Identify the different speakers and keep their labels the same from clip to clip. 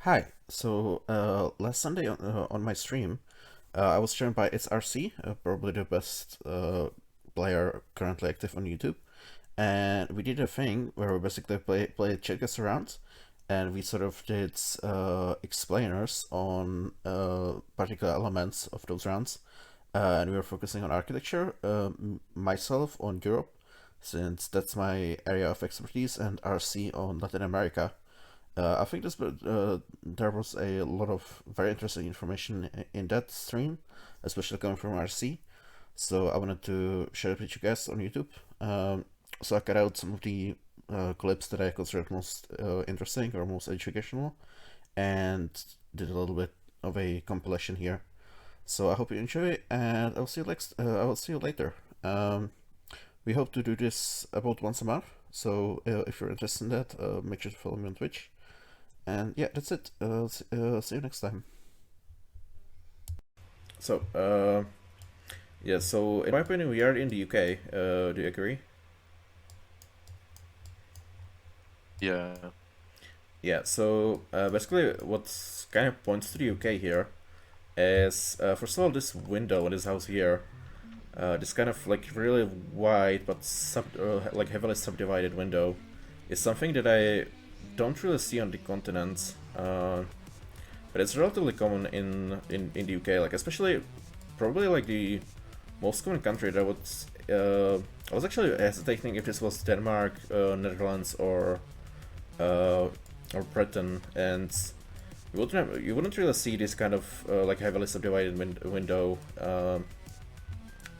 Speaker 1: Hi. Last Sunday on my stream, I was joined by ItsRC, probably the best player currently active on YouTube, and we did a thing where we basically played Geoguessr around, and we sort of did explainers on particular elements of those rounds, and we were focusing on architecture, myself on Europe, since that's my area of expertise, and RC on Latin America. I think there was a lot of very interesting information in that stream, especially coming from RC. So I wanted to share it with you guys on YouTube. So I cut out some of the clips that I considered most interesting or most educational, and did a little bit of a compilation here. So I hope you enjoy, and I will see you later. We hope to do this about once a month. So if you're interested in that, make sure to follow me on Twitch. And yeah, that's it. See you next time. So, yeah, so in my opinion, we are in the UK. Do you agree?
Speaker 2: Yeah.
Speaker 1: Yeah, so basically, what kind of points to the UK here is, first of all, this window in this house here, this kind of like really wide but like heavily subdivided window, is something that I don't really see on the continent. But it's relatively common in the UK, like especially probably like the most common country that would. I was actually hesitating if this was Denmark, Netherlands, uh, or Britain, and you wouldn't really see this kind of like heavily subdivided window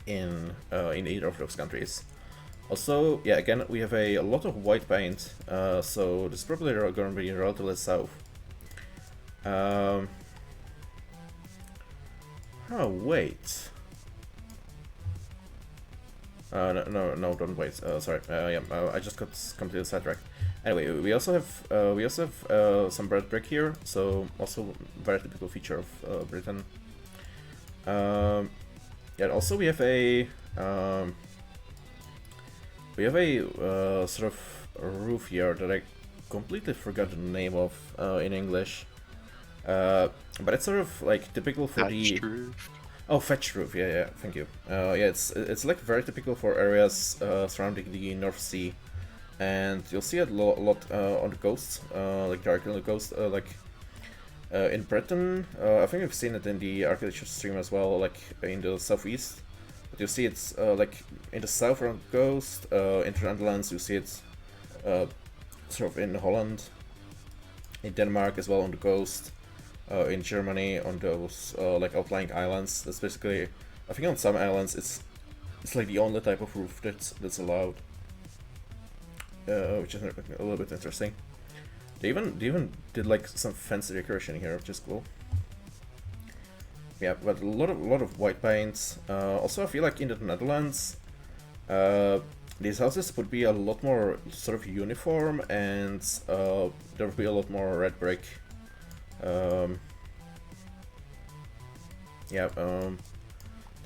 Speaker 1: in either of those countries. Also, yeah, again, we have a lot of white paint, so this is probably going to be relatively south. Oh, wait. No, don't wait. Sorry. Yeah, I just got completely sidetracked. Anyway, we also have some bread brick here, so also very typical feature of Britain. Yeah, also we have a sort of roof here that I completely forgot the name of in English. But it's sort of like typical for the.
Speaker 2: Roof.
Speaker 1: Oh, fetch roof. Yeah, yeah. Thank you. Yeah, it's like very typical for areas surrounding the North Sea, and you'll see it a lot on the coast, like directly on the coast, in Britain. I think we've seen it in the architecture stream as well, like in the southeast. But you see it's like in the south around the coast, in the Netherlands. You see it sort of in Holland, in Denmark as well on the coast. In Germany on those like outlying islands. That's basically, I think on some islands it's like the only type of roof that's allowed, which is a little bit interesting. They even did like some fancy decoration here, which is cool. Yeah, but a lot of white paint. Also, I feel like in the Netherlands, these houses would be a lot more sort of uniform, and there would be a lot more red brick. Yeah,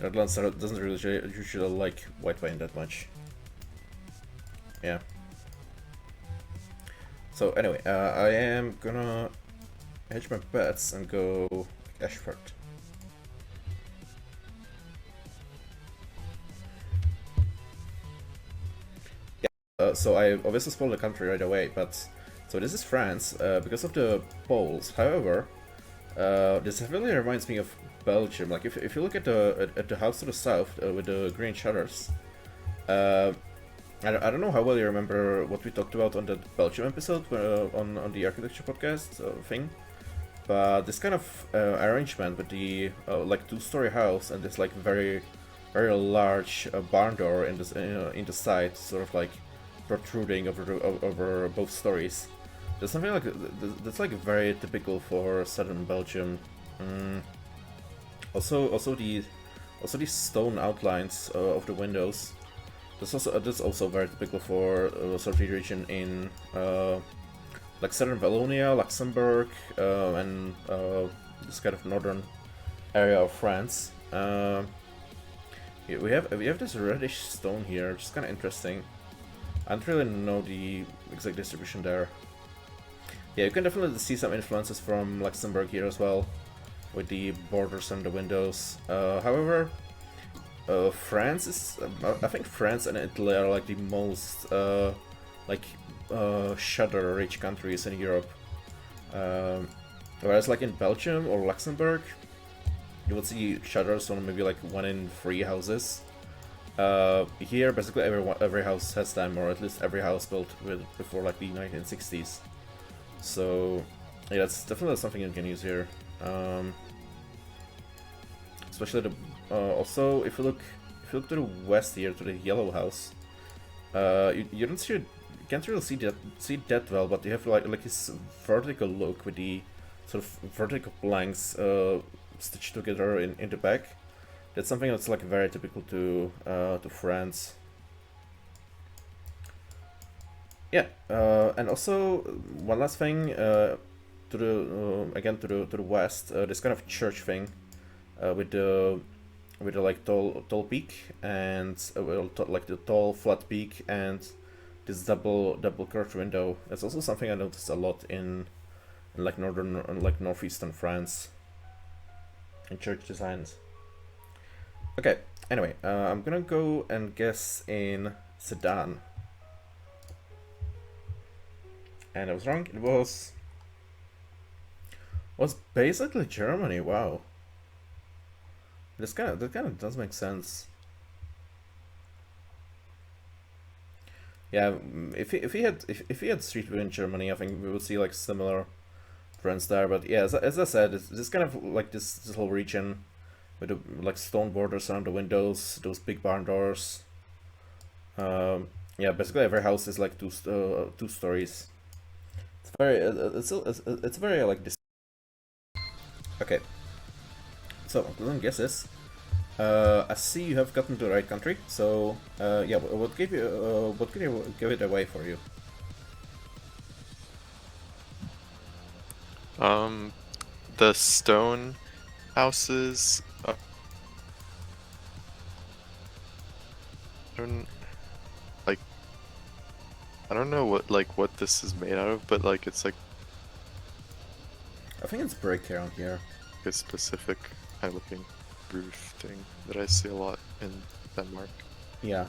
Speaker 1: Netherlands doesn't really usually like white paint that much. Yeah. So anyway, I am gonna hedge my bets and go Ashford. Yeah. So I obviously spoiled the country right away, but so this is France because of the poles. However, this really reminds me of Belgium. Like if you look at the house to the south with the green shutters, I don't know how well you remember what we talked about on the Belgium episode on the architecture podcast thing, but this kind of arrangement with the like two-story house and this like very large barn door in the side, sort of like protruding over both stories. There's something like that's like very typical for southern Belgium. Mm. Also these stone outlines of the windows. That's also very typical for sort of the region in like southern Wallonia, Luxembourg, and this kind of northern area of France. Yeah, we have this reddish stone here, which is kind of interesting. I don't really know the exact distribution there. Yeah, you can definitely see some influences from Luxembourg here as well, with the borders on the windows. However, France is, I think France and Italy are like the most like shutter-rich countries in Europe. Whereas like in Belgium or Luxembourg, you would see shutters on maybe like 1 in 3 houses. Here, basically every house has them, or at least every house built before like the 1960s. So yeah, that's definitely something you can use here. Especially the also if you look to the west here, to the yellow house, you don't see you can't really see that well, but you have like this vertical look with the sort of vertical blanks stitched together in the back. That's something that's like very typical to France. Yeah, and also one last thing to the again to the west, this kind of church thing with the like tall peak and like the tall flat peak and this double curved window. That's also something I noticed a lot in like northern like northeastern France in church designs. Okay, anyway, I'm gonna go and guess in Sedan. And I was wrong. It was basically Germany. Wow. That kind of does make sense. Yeah, if he had Street View in Germany, I think we would see like similar trends there. But yeah, as I said, it's this kind of like this whole region with the like stone borders around the windows, those big barn doors. Yeah, basically every house is like two stories. It's very it's very like this. Okay, so I'm guess this. I see you have gotten to the right country. So yeah, what could you give it away for you?
Speaker 2: The stone houses. I don't like. I don't know what this is made out of, but like it's like
Speaker 1: I think it's brick around here.
Speaker 2: a specific kind of looking roof thing that I see a lot in Denmark.
Speaker 1: Yeah,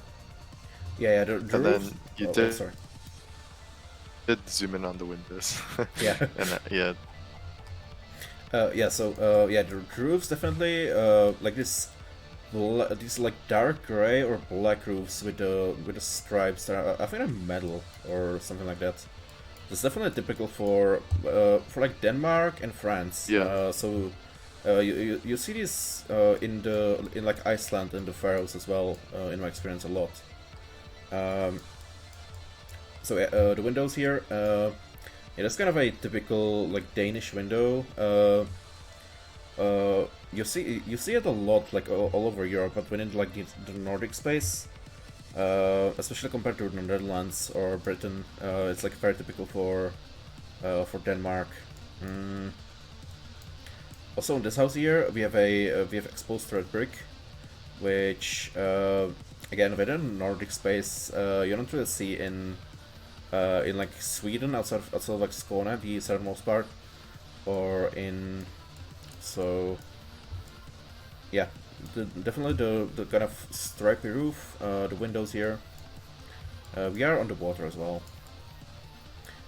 Speaker 1: yeah. The
Speaker 2: And
Speaker 1: roof.
Speaker 2: then you
Speaker 1: Oh, sorry.
Speaker 2: did zoom in on the windows.
Speaker 1: Yeah.
Speaker 2: And yeah,
Speaker 1: Yeah. So yeah, the roofs definitely like these like dark gray or black roofs with the stripes that are, I think are metal or something like that. It's definitely typical for like Denmark and France.
Speaker 2: Yeah.
Speaker 1: So you see this in like Iceland and the Faroes as well. In my experience, a lot. So the windows here, it is kind of a typical like Danish window. You see it a lot like all over Europe, but within like the Nordic space, especially compared to the Netherlands or Britain, it's like very typical for Denmark. Also, in this house here, we have exposed red brick, which again within Nordic space, you don't really see in like Sweden outside of like Skåne, the southernmost part, or in so yeah, definitely the kind of stripy roof, the windows here. We are on the water as well.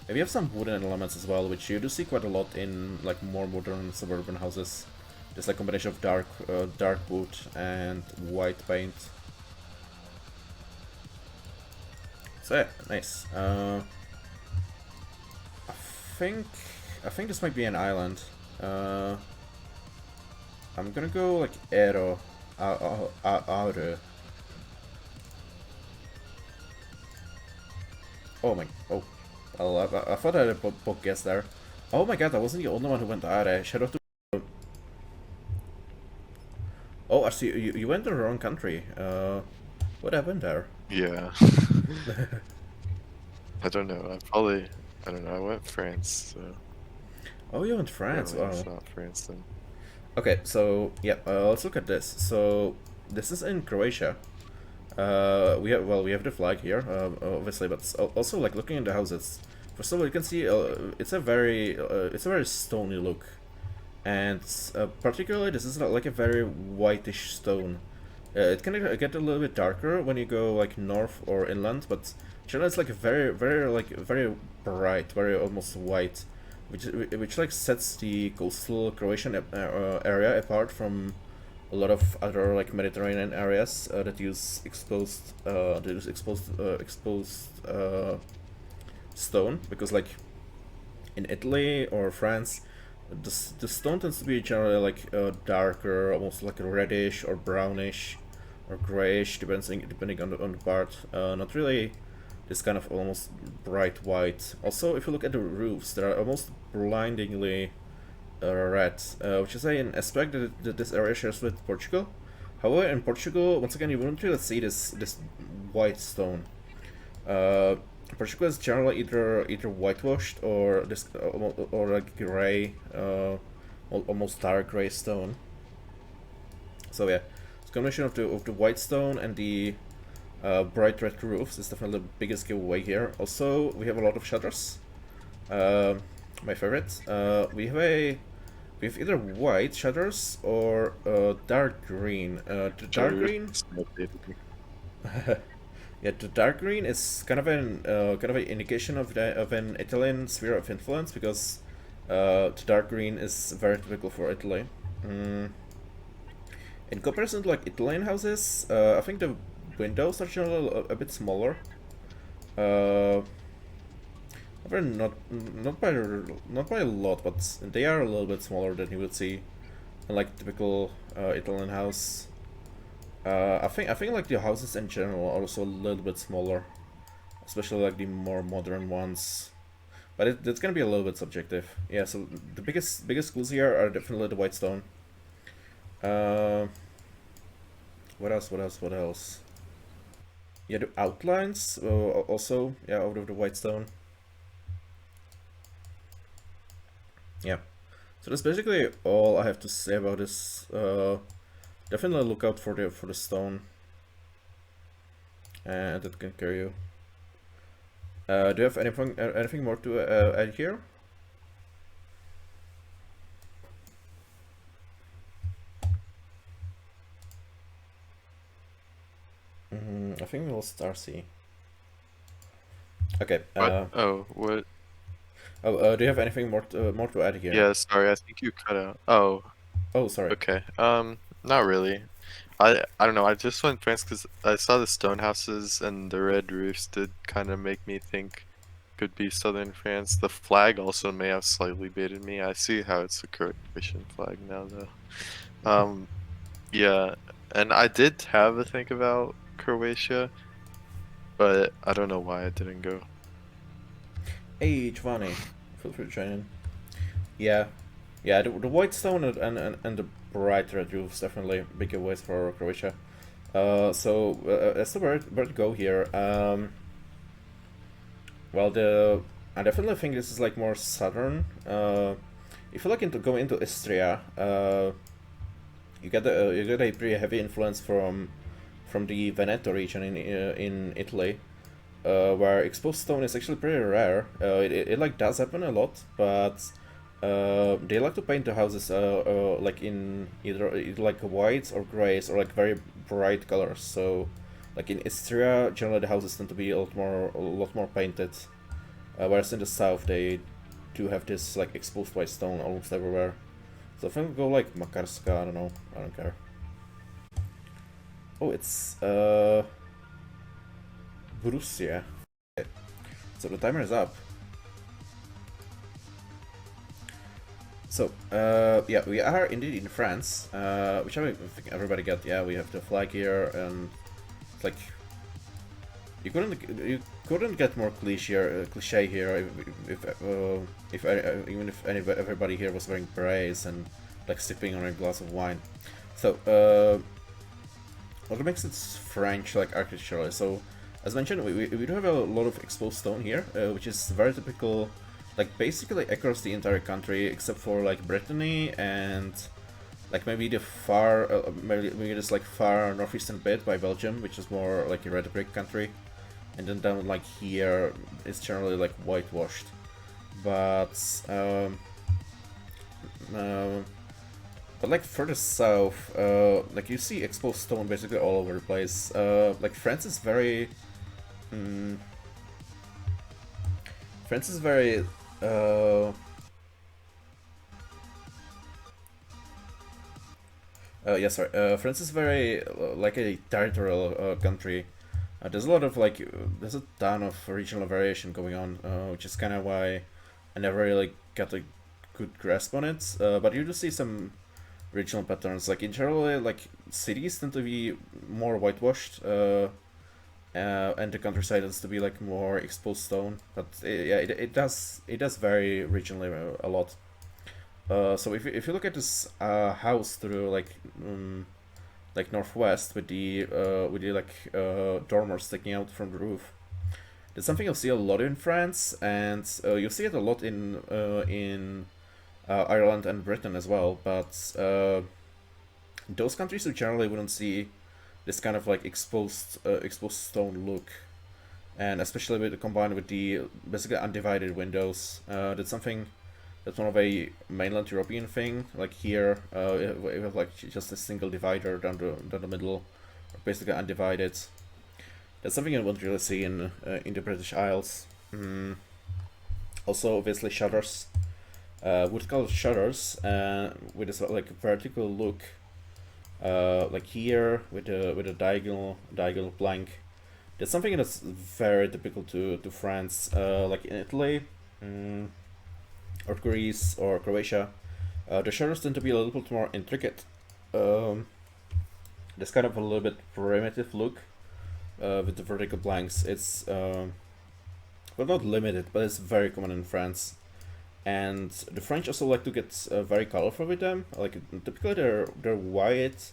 Speaker 1: And we have some wooden elements as well, which you do see quite a lot in like more modern suburban houses. Just like a combination of dark wood and white paint. So yeah, nice. I think this might be an island. I'm gonna go like Aero. Aure. Oh my. Oh. Well, I thought I had a book guess there. Oh my god, I wasn't the only one who went Aure. Shout out to. Oh, I see. You went to the wrong country. What happened there?
Speaker 2: yeah. I don't know. I don't know. I went France, so
Speaker 1: Oh, you went France.
Speaker 2: apparently
Speaker 1: Wow.
Speaker 2: it's not France then.
Speaker 1: Okay, so yeah, let's look at this. So this is in Croatia. We have the flag here, obviously, but also like looking at the houses, first of all, you can see it's a very stony look, and particularly this is like a very whitish stone. It can get a little bit darker when you go like north or inland, but generally it's like a very bright, very almost white, which like sets the coastal Croatian area apart from a lot of other like Mediterranean areas that use exposed stone, because like in Italy or France, the stone tends to be generally like darker, almost like reddish or brownish or grayish, depending on the part. Not really this kind of almost bright white. Also, if you look at the roofs, they are almost blindingly red, which is an aspect that this area shares with Portugal. However, in Portugal, once again, you wouldn't really see this white stone. Uh, Portugal is generally either whitewashed or this or like gray, almost dark gray stone. So yeah, it's a combination of the white stone and the bright red roofs is definitely the biggest giveaway here. Also, we have a lot of shutters. My favorite. We have either white shutters or dark green. The dark
Speaker 2: Sorry,
Speaker 1: green, yeah, the dark green is kind of an indication of an Italian sphere of influence, because the dark green is very typical for Italy. In comparison to like Italian houses, I think the windows are generally a bit smaller. Uh, However, not by a lot, but they are a little bit smaller than you would see in like typical Italian house. I think like the houses in general are also a little bit smaller, especially like the more modern ones. But it's gonna be a little bit subjective. Yeah. So the biggest clues here are definitely the white stone. Uh, what else? What else? What else? Yeah, the outlines also, yeah, out of the white stone. Yeah. So that's basically all I have to say about this. Definitely look out for the stone, and that can carry you. Do you have anything more to add here? I think we'll start C. Okay.
Speaker 2: What? Oh, what?
Speaker 1: Do you have anything more to add here?
Speaker 2: Yeah, sorry, I think you cut out. Oh,
Speaker 1: Oh, sorry.
Speaker 2: okay. Not really. I don't know. I just went France because I saw the stone houses and the red roofs did kind of make me think could be southern France. The flag also may have slightly baited me. I see how it's a Croatian flag now, though. Yeah, and I did have a think about Croatia, but I don't know why I didn't go.
Speaker 1: Hey, Giovanni, feel free to join in. Yeah, yeah. The white stone and the bright red roofs definitely big giveaways for Croatia. So as to where to go here. Well, I definitely think this is like more southern. If you go into Istria, you get a pretty heavy influence from the Veneto region in Italy, where exposed stone is actually pretty rare. It like does happen a lot, but they like to paint the houses like in either like whites or grays or like very bright colors. So like in Istria, generally the houses tend to be a lot more painted, whereas in the south they do have this like exposed white stone almost everywhere. So if I go like Makarska, I don't know, I don't care. Oh, it's Borussia. Okay. So the timer is up. So, yeah, we are indeed in France, which I think everybody got. Yeah, we have the flag here, and it's like you couldn't get more cliche here even if everybody here was wearing berets and like sipping on a glass of wine. So, what makes it French like architecturally? So, as mentioned, we do have a lot of exposed stone here, which is very typical, like basically across the entire country except for like Brittany and like maybe the maybe this like far northeastern bit by Belgium, which is more like a red brick country. and then down like here it's generally like whitewashed. But uh, like further south, like you see exposed stone basically all over the place. Like France is very, mm, France is very. Yeah, sorry. France is very like a territorial country. There's a lot of like, there's a ton of regional variation going on, which is kind of why I never really got a good grasp on it. But you do see some regional patterns. Like in general, like cities tend to be more whitewashed, and the countryside tends to be like more exposed stone. But yeah, it does vary regionally a lot. So if you look at this house through like northwest with the like dormers sticking out from the roof, that's something you'll see a lot in France, and you'll see it a lot in Ireland and Britain as well. But those countries you generally wouldn't see this kind of like exposed stone look, and especially with combined with the basically undivided windows. That's something that's one of a mainland European thing. Like here, we have like just a single divider down the middle, basically undivided. That's something you won't really see in the British Isles. Also, obviously shutters, wood colored shutters, with this like vertical look, like here with a diagonal blank. That's something that's very typical to France. Like in Italy, or Greece or Croatia, the shutters tend to be a little bit more intricate. Um, there's kind of a little bit primitive look with the vertical blanks. It's well, not limited, but it's very common in France. And the French also like to get very colorful with them. Like typically they're white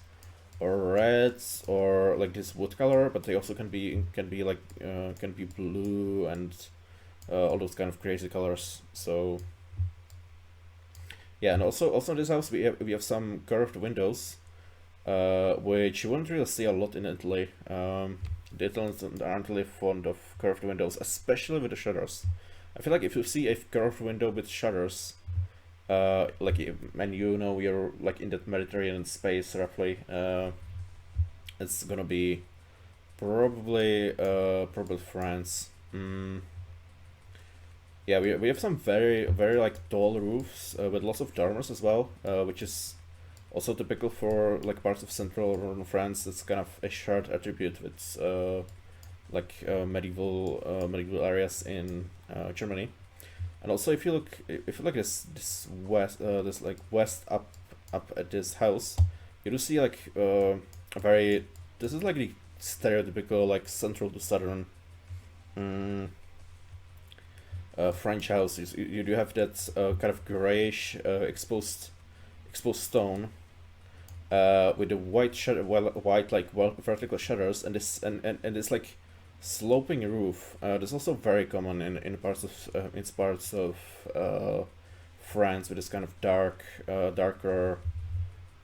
Speaker 1: or red or like this wood color, but they also can be like can be blue and all those kind of crazy colors. So yeah, and also in this house we have some curved windows, which you wouldn't really see a lot in Italy. The Italians aren't really fond of curved windows, especially with the shutters. I feel like if you see a curved window with shutters, like and you know you're like in that Mediterranean space roughly, it's gonna be probably France. Yeah, we have some very like tall roofs with lots of dormers as well, which is also typical for like parts of central or northern France. It's kind of a shared attribute with like medieval areas in Germany. And also, if you look at this like west up at this house, you do see like a very, this is like the stereotypical like central to southern. Mm, French house. You do have that kind of grayish exposed stone with the white like vertical shutters and this like sloping roof. That's also very common in parts of France with this kind of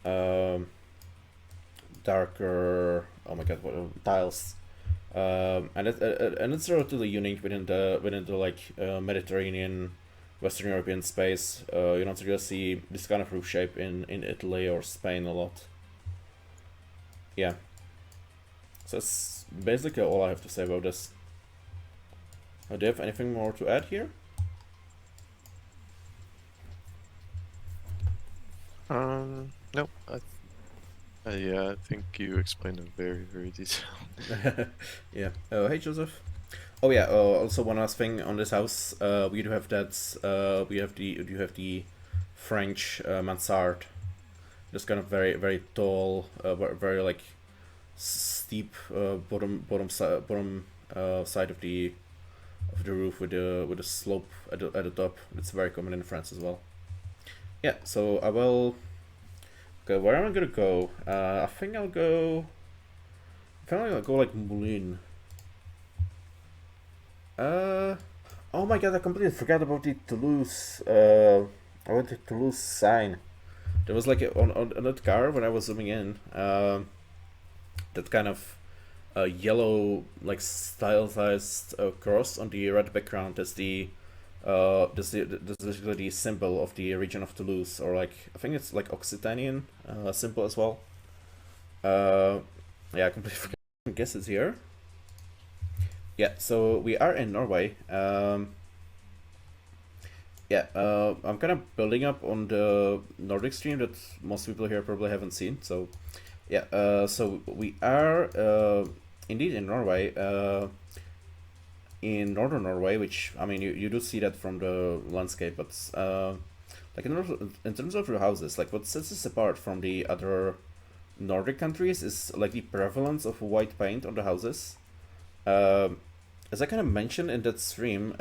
Speaker 1: um, darker. Oh my god, what tiles. And it's relatively unique within the like Mediterranean, Western European space. You don't really see this kind of roof shape in Italy or Spain a lot. Yeah, so that's basically all I have to say about this. Do you have anything more to add here?
Speaker 2: Nope. Yeah, I think you explained it very detailed.
Speaker 1: Yeah. Hey Joseph. Oh yeah. Also one last thing on this house. We do have that. We have the French mansard. This kind of very tall, very like steep bottom side of the roof with the slope at the top. It's very common in France as well. Yeah. So I will. Okay, where am I gonna go? I think I'll go. I think I'll go like Moulin. Uh, oh my god, I completely forgot about the Toulouse. I went to Toulouse sign. There was like on that car when I was zooming in. That kind of yellow like stylized cross on the red background is this basically the symbol of the region of Toulouse, or like I think it's like Occitanian symbol as well. Uh, yeah, I completely forgot. I guess it's here. Yeah, so we are in Norway. Yeah, I'm kind of building up on the Nordic stream that most people here probably haven't seen. So yeah, so we are indeed in Norway, in northern Norway, which I mean you do see that from the landscape, but like in terms of the houses, like what sets us apart from the other Nordic countries is like the prevalence of white paint on the houses. Um, as I kind of mentioned in that stream,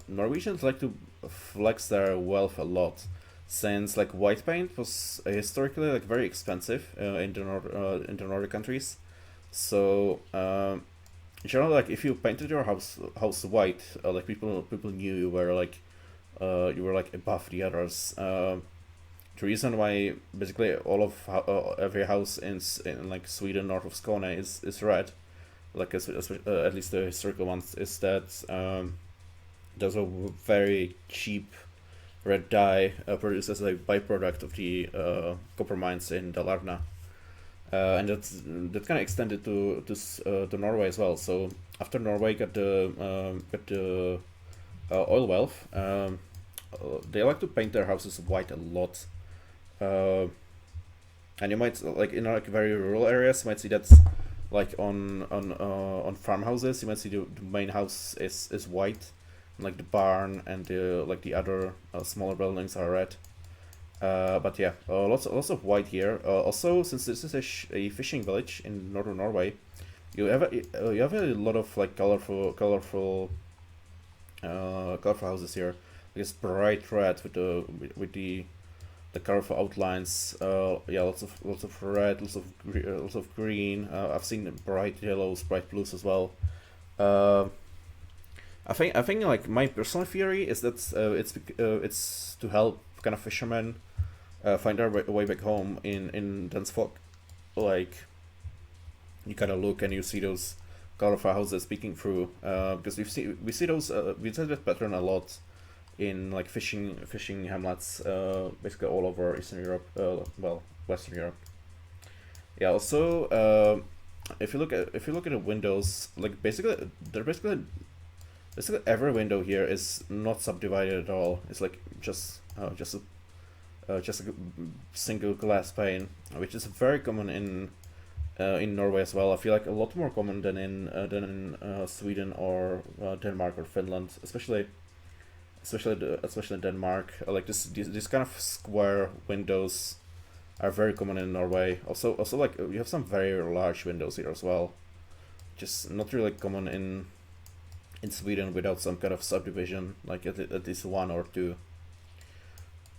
Speaker 1: Norwegians like to flex their wealth a lot, since like white paint was historically like very expensive in the Nordic countries. So in general, like if you painted your house white, like people knew you were like above the others. The reason why basically all of every house in like Sweden north of Skåne is red, like at least the historical ones, is that there's a very cheap red dye produced as a byproduct of the copper mines in Dalarna, and that kind of extended to Norway as well. So after Norway got the oil wealth, they like to paint their houses white a lot. Uh, and you might like in like very rural areas, you might see that like on farmhouses, you might see the main house is white, and, like the barn and the like the other smaller buildings are red. But yeah, lots of white here. Also, since this is a fishing village in northern Norway, you have a lot of like colorful houses here. It's bright red with the colorful outlines. Yeah, lots of red, lots of green. I've seen bright yellows, bright blues as well. Uh, I think like my personal theory is that it's to help kind of fishermen find their way back home in dense fog. Like you kind of look and you see those colorful houses peeking through. Because we see those we see that pattern a lot in like fishing hamlets, basically all over Eastern Europe. Well, Western Europe. Yeah. Also, if you look at the windows, like basically every window here is not subdivided at all. It's like just a single glass pane, which is very common in Norway as well. I feel like a lot more common than in Sweden or Denmark or Finland, especially Denmark. Like these kind of square windows are very common in Norway. Also like you have some very large windows here as well. Just not really common in Sweden without some kind of subdivision, like at least one or two.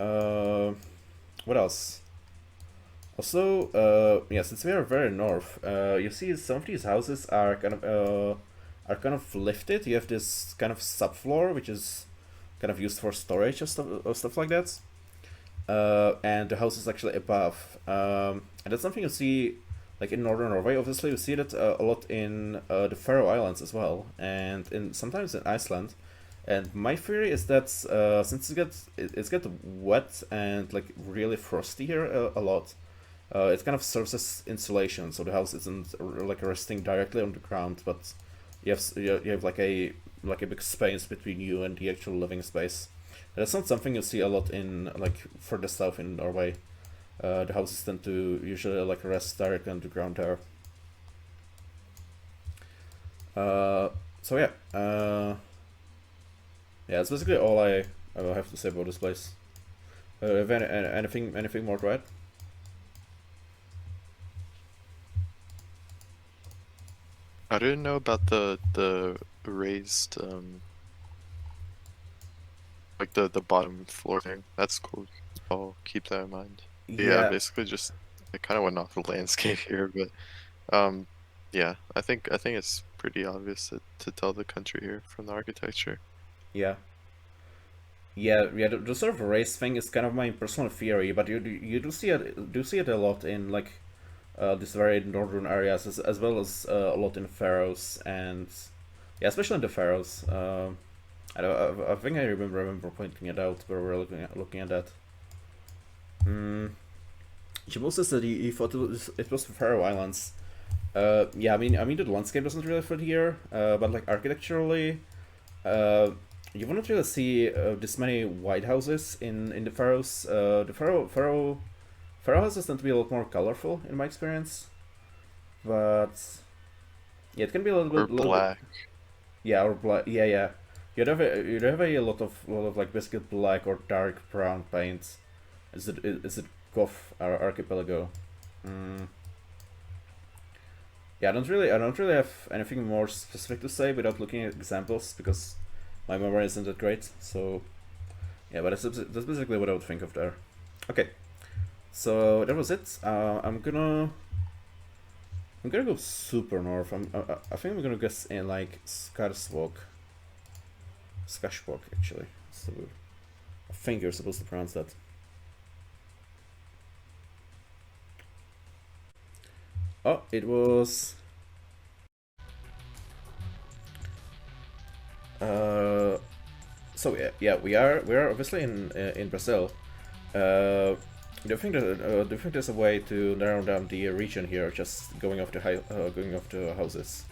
Speaker 1: Uh, what else? Also, yeah, since we are very north, you see some of these houses are kind of lifted. You have this kind of subfloor, which is kind of used for storage or stuff like that. And the house is actually above. And that's something you see like in northern Norway. Obviously, you see that a lot in the Faroe Islands as well, and in sometimes in Iceland. And my theory is that since it's get wet and like really frosty here a lot, it kind of serves as insulation, so the house isn't like resting directly on the ground, but you have like a big space between you and the actual living space. That's not something you see a lot in like further south in Norway. The houses tend to usually like rest directly on the ground there. Uh, so yeah, yeah, that's basically all I have to say about this place. Have anything more to add?
Speaker 2: I didn't know about the raised like the bottom floor thing. That's cool. I'll keep that in mind. Yeah,
Speaker 1: Yeah,
Speaker 2: basically just I kind of went off the landscape here, but um yeah, I think it's pretty obvious to tell the country here from the architecture.
Speaker 1: yeah. Yeah. The sort of race thing is kind of my personal theory, but you do see it a lot in like these very northern areas, as well as a lot in the Faroes, and yeah, especially in the Faroes. I think I remember pointing it out where we're looking at that. Jimbo said he thought it was the Faroe Islands. Yeah, I mean the landscape doesn't really fit here, but like architecturally, uh, you wouldn't really see this many white houses in the Faroes. The Faroe houses tend to be a lot more colorful in my experience, but yeah, it can be a
Speaker 2: Or
Speaker 1: little bit,
Speaker 2: black.
Speaker 1: yeah, or black, yeah, yeah. You'd have a lot of like basically black or dark brown paint. Is it Goth archipelago? Mm. Yeah, I don't really have anything more specific to say without looking at examples because my memory isn't that great. So yeah, but that's basically what I would think of there. Okay, so that was it. I'm gonna go super north. I think I'm gonna guess in like Skashwalk actually. So I think you're supposed to pronounce that. Oh, it was. Uh, so yeah, we are obviously in Brazil. Do you think there's a way to narrow down the region here, just going off the houses?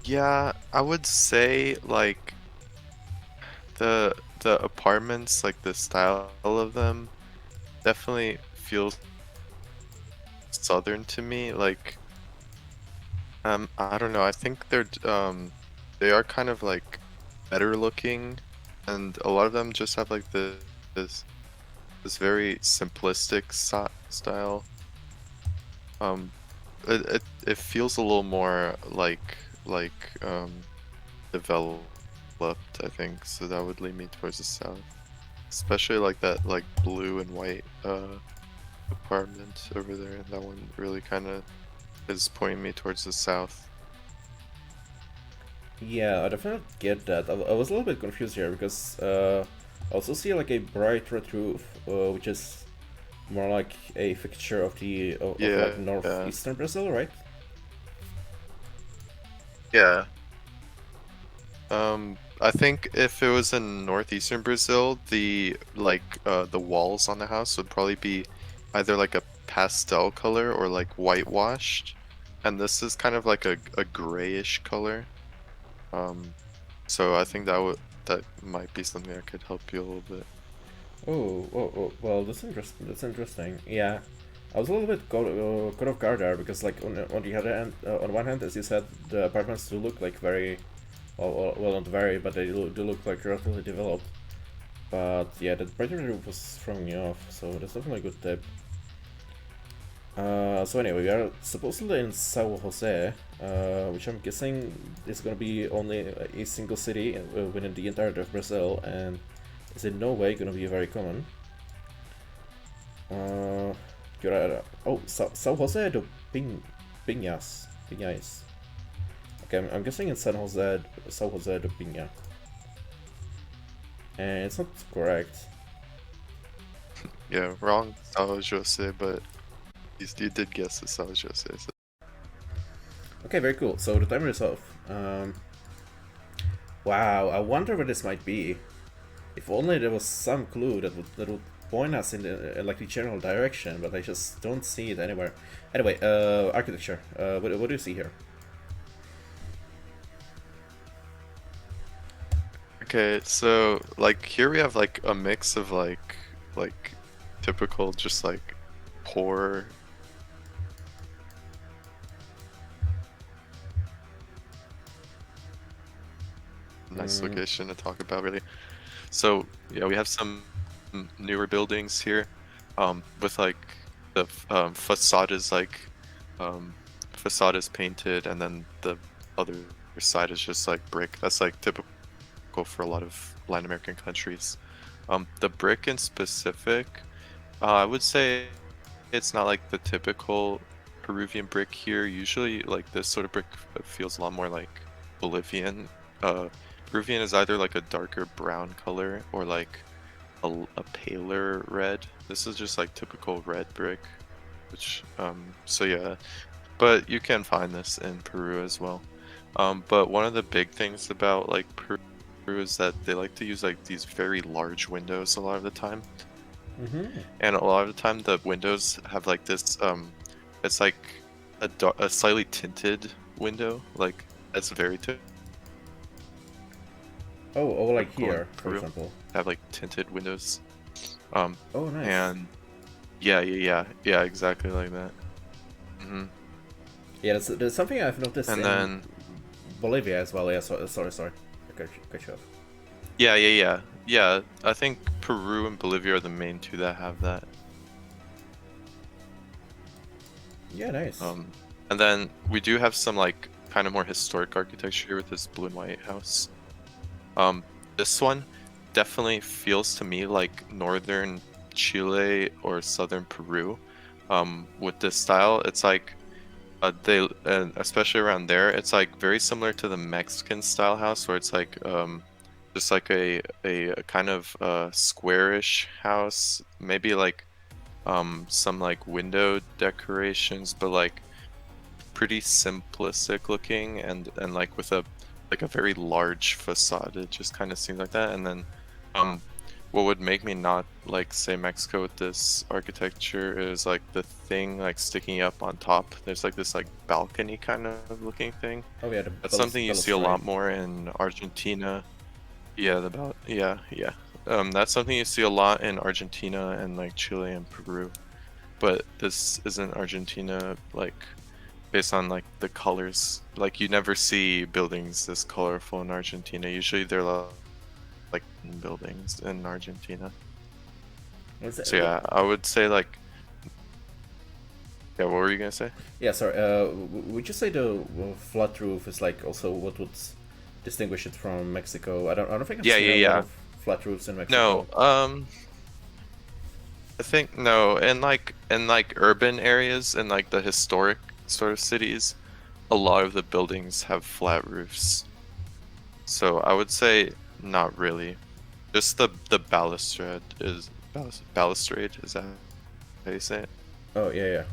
Speaker 2: Yeah, I would say like the apartments, like the style of them, definitely feels southern to me. Like, I don't know. I think they are kind of like better looking, and a lot of them just have like this this very simplistic style. Um, it feels a little more like developed, I think. So that would lead me towards the south, especially like that like blue and white apartment over there. That one really kind of is pointing me towards the south.
Speaker 1: Yeah, I definitely get that. I was a little bit confused here because I also see like a bright red roof, which is more like a fixture of
Speaker 2: Yeah,
Speaker 1: like
Speaker 2: yeah,
Speaker 1: northeastern Brazil, right?
Speaker 2: yeah. I think if it was in northeastern Brazil, the walls on the house would probably be either like a pastel color or like whitewashed, and this is kind of like a grayish color. Um, so I think that might be something that could help you a little bit.
Speaker 1: Oh, well, that's interesting. That's interesting. Yeah, I was a little bit caught off guard there because, like, on the other hand, on one hand, as you said, the apartments do look like very, well, not very, but they do look like relatively developed. But yeah, the brighter roof was throwing me off, so that's definitely a good tip. So anyway, we are supposedly in Sao Jose, which I'm guessing is gonna be only a single city within the entirety of Brazil, and is in no way gonna be very common. Uh, Sao Jose do Pinhas. Okay, I'm guessing it's Sao Jose do Pinha, and it's not correct.
Speaker 2: Yeah, wrong Sao Jose, but you did guess the Sao Jose. So.
Speaker 1: Okay, very cool. So the timer is off. Wow, I wonder where this might be. If only there was some clue that would point us in the like the general direction, but I just don't see it anywhere. Anyway, architecture. What do you see here?
Speaker 2: Okay, so like here we have like a mix of like typical just like poor. Nice location to talk about, really. So yeah, we have some newer buildings here, with like the facade is um, facade is painted, and then the other side is just like brick. That's like typical for a lot of Latin American countries. The brick in specific, I would say it's not like the typical Peruvian brick here. Usually, like this sort of brick feels a lot more like Bolivian. Peruvian is either like a darker brown color or like a paler red. This is just like typical red brick, which so yeah, but you can find this in Peru as well. But one of the big things about like Peru is that they like to use like these very large windows a lot of the time.
Speaker 1: Mm-hmm.
Speaker 2: And a lot of the time the windows have like this it's like a slightly tinted window, like that's very
Speaker 1: Oh, like
Speaker 2: typical in
Speaker 1: here, for
Speaker 2: Peru,
Speaker 1: example.
Speaker 2: have like tinted windows. Um
Speaker 1: Oh, nice.
Speaker 2: and yeah, exactly like that.
Speaker 1: Yeah, that's something I've noticed
Speaker 2: And
Speaker 1: in
Speaker 2: then
Speaker 1: Bolivia as well. Yeah, sorry. I cut you off.
Speaker 2: yeah, I think Peru and Bolivia are the main two that have that.
Speaker 1: Yeah, nice.
Speaker 2: And then we do have some like kind of more historic architecture here with this blue and white house. This one definitely feels to me like northern Chile or southern Peru. With this style, it's like they and especially around there, it's like very similar to the Mexican style house where it's like just like a kind of squarish house, maybe like some like window decorations, but like pretty simplistic looking and like with a very large facade. It just kind of seems like that. And then what would make me not like say Mexico with this architecture is like the thing like sticking up on top. There's like this like balcony kind of looking thing.
Speaker 1: Oh yeah, the
Speaker 2: That's something you see a
Speaker 1: balustrade.
Speaker 2: lot more in Argentina. Yeah, yeah. That's something you see a lot in Argentina and like Chile and Peru. But this isn't Argentina, like based on like the colors. Like you never see buildings this colorful in Argentina. Usually they're like buildings in Argentina. So yeah, I would say like yeah. What were you gonna say?
Speaker 1: Yeah, sorry. Would you say the flat roof is like also what would distinguish it from Mexico? I don't think I've seen a lot
Speaker 2: Yeah.
Speaker 1: of flat roofs in
Speaker 2: No,
Speaker 1: Mexico.
Speaker 2: I think no. In like urban areas and like the historic sort of cities, a lot of the buildings have flat roofs. So I would say not really. Just the balustrade is that how you say it?
Speaker 1: Oh yeah.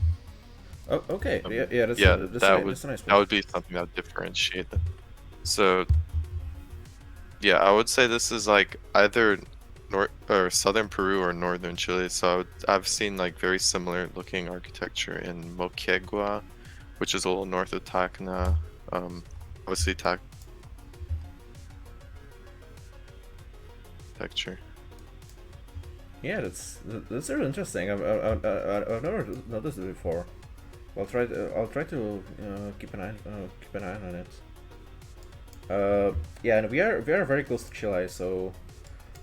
Speaker 1: Oh okay. Yeah.
Speaker 2: Yeah,
Speaker 1: That's a nice
Speaker 2: that
Speaker 1: one.
Speaker 2: would be something that would differentiate them. So yeah, I would say this is like either north or southern Peru or northern Chile. So I've seen like very similar looking architecture in Moquegua, which is a little north of Tacna. Obviously architecture.
Speaker 1: Yeah, that's really interesting. I've never noticed it before. I'll try to keep an eye on it. Yeah, and we are very close to Chile, so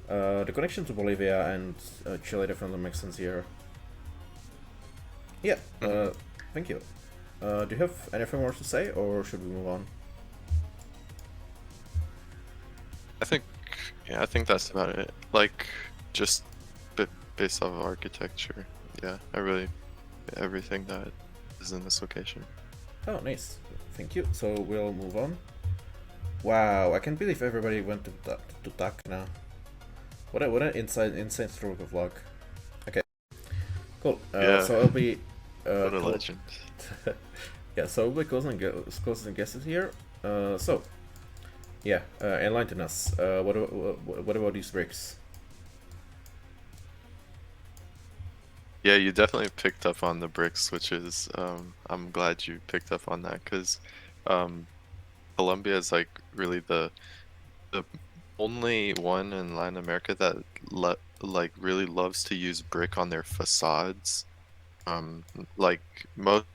Speaker 1: the connection to Bolivia and Chile definitely makes sense here. Yeah. Thank you. Do you have anything more to say, or should we move on?
Speaker 2: I think I think that's about it. Like just based off of architecture. Yeah, I really everything that is in this location.
Speaker 1: Oh, nice. Thank you. So we'll move on. Wow, I can't believe everybody went to Tacna. What an insane stroke of luck. Okay, cool.
Speaker 2: Yeah,
Speaker 1: So I'll be
Speaker 2: what a legend.
Speaker 1: yeah, so we'll be closing guesses here. So yeah, enlighten us. What about these bricks?
Speaker 2: Yeah, you definitely picked up on the bricks, which is I'm glad you picked up on that because um, Colombia is like really the only one in Latin America that like really loves to use brick on their facades. Like most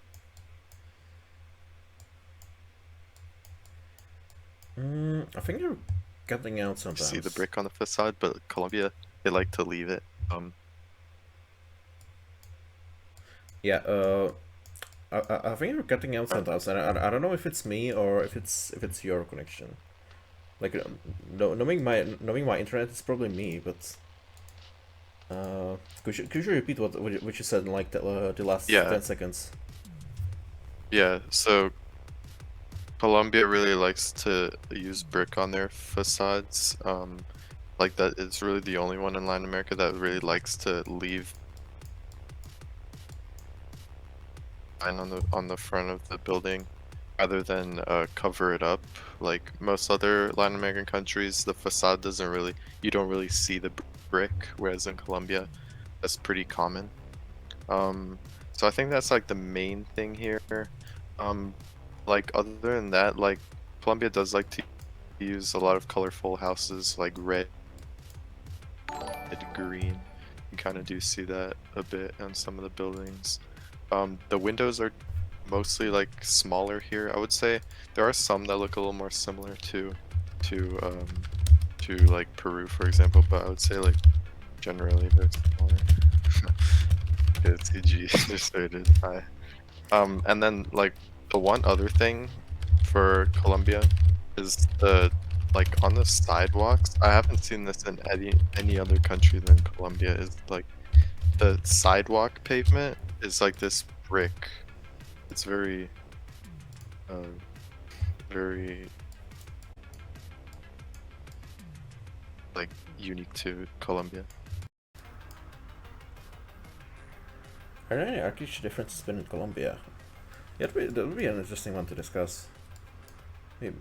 Speaker 1: I think you're cutting out
Speaker 2: see the
Speaker 1: sometimes.
Speaker 2: brick on the facade, but Colombia they like to leave it.
Speaker 1: Yeah. I think you're cutting out sometimes, and I don't know if it's me or if it's your connection. Like, knowing my internet, it's probably me. But could you repeat what you said in like the last
Speaker 2: Yeah,
Speaker 1: 10 seconds?
Speaker 2: yeah. So Colombia really likes to use brick on their facades. Like that is really the only one in Latin America that really likes to leave line on the front of the building rather than cover it up. Like most other Latin American countries, the facade doesn't really, you don't really see the brick, whereas in Colombia, that's pretty common. So I think that's like the main thing here. Um, like other than that, like Colombia does like to use a lot of colorful houses, like red, green. You kind of do see that a bit on some of the buildings. The windows are mostly like smaller here. I would say there are some that look a little more similar to um to like Peru, for example, but I would say like generally they're smaller. Okay, TG just started. Hi. And then like the one other thing for Colombia is the like on the sidewalks. I haven't seen this in any other country than Colombia. Is like the sidewalk pavement is like this brick. It's very uh, very like unique to Colombia.
Speaker 1: Are there any architecture differences between Colombia? Yeah, that would be an interesting one to discuss. Maybe.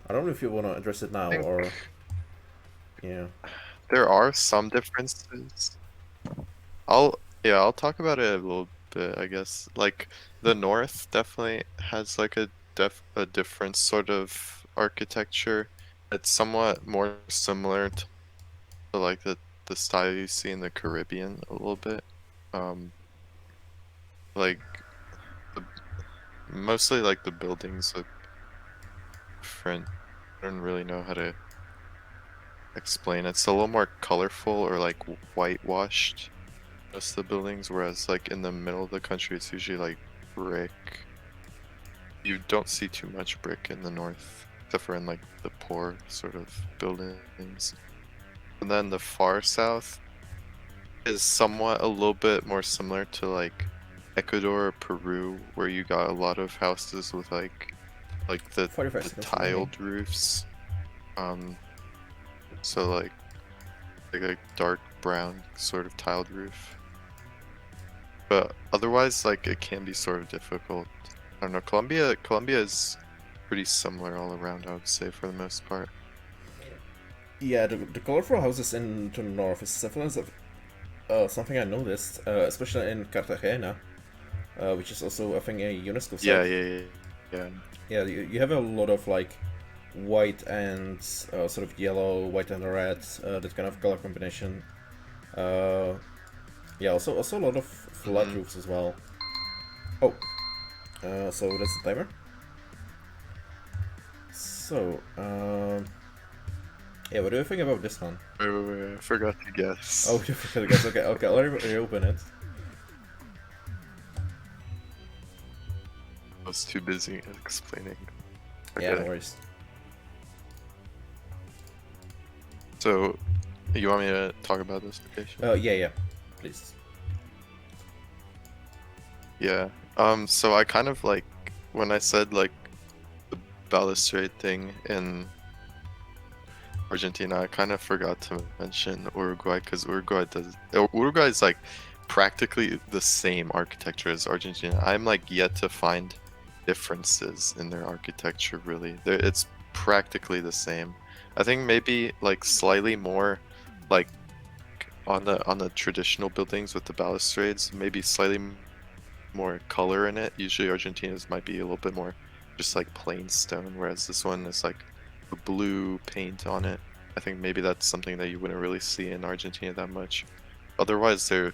Speaker 1: I don't know if you want to address it now
Speaker 2: I think
Speaker 1: or yeah.
Speaker 2: there are some differences. I'll talk about it a little bit, I guess. Like the north definitely has like a different sort of architecture. It's somewhat more similar to like the style you see in the Caribbean a little bit. Like the, mostly like the buildings look different. I don't really know how to explain. It's a little more colorful or like whitewashed, most of the buildings, whereas like in the middle of the country it's usually like brick. You don't see too much brick in the north, except for in like the poor sort of buildings. And then the far south is somewhat a little bit more similar to like Ecuador or Peru, where you got a lot of houses with like the
Speaker 1: 45 seconds remaining.
Speaker 2: tiled roofs. So like a dark brown sort of tiled roof. But otherwise, like it can be sort of difficult. I don't know. Colombia is pretty similar all around, I would say, for the most part.
Speaker 1: Yeah, the colorful houses in the north is definitely something I noticed, especially in Cartagena, which is also I think a UNESCO
Speaker 2: Yeah,
Speaker 1: site.
Speaker 2: yeah, yeah, yeah.
Speaker 1: Yeah, you have a lot of like white and sort of yellow, white and red, that kind of color combination. Uh, yeah, also a lot of flat
Speaker 2: Mm-hmm.
Speaker 1: roofs as well. Oh, so that's the timer. So, yeah, what do you think about this one?
Speaker 2: Wait, I forgot to
Speaker 1: Oh,
Speaker 2: guess.
Speaker 1: you forgot to guess. Okay, okay, I'll reopen it.
Speaker 2: I was too busy explaining.
Speaker 1: Yeah, no
Speaker 2: Okay.
Speaker 1: worries.
Speaker 2: So, you want me to talk about this location?
Speaker 1: Yeah, please.
Speaker 2: Yeah. So I kind of like when I said like the balustrade thing in Argentina, I kind of forgot to mention Uruguay because Uruguay is like practically the same architecture as Argentina. I'm like yet to find differences in their architecture really. It's practically the same. I think maybe like slightly more like on the traditional buildings with the balustrades, maybe slightly more color in it. Usually Argentina's might be a little bit more just like plain stone, whereas this one is like a blue paint on it. I think maybe that's something that you wouldn't really see in Argentina that much. Otherwise, they're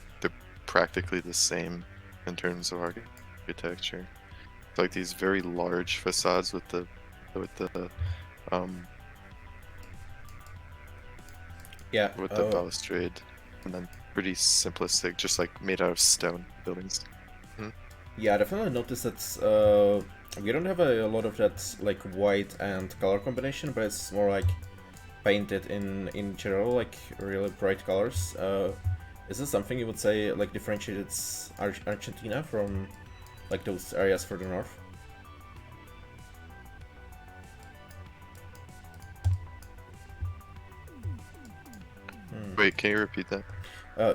Speaker 2: practically the same in terms of architecture. It's like these very large facades with the um
Speaker 1: Yeah,
Speaker 2: with the balustrade, and then pretty simplistic, just like made out of stone buildings. Hmm?
Speaker 1: yeah, I definitely noticed that we don't have a lot of that like white and color combination, but it's more like painted in general, like really bright colors. Is this something you would say like differentiates Argentina from like those areas further north?
Speaker 2: Wait, can you repeat that?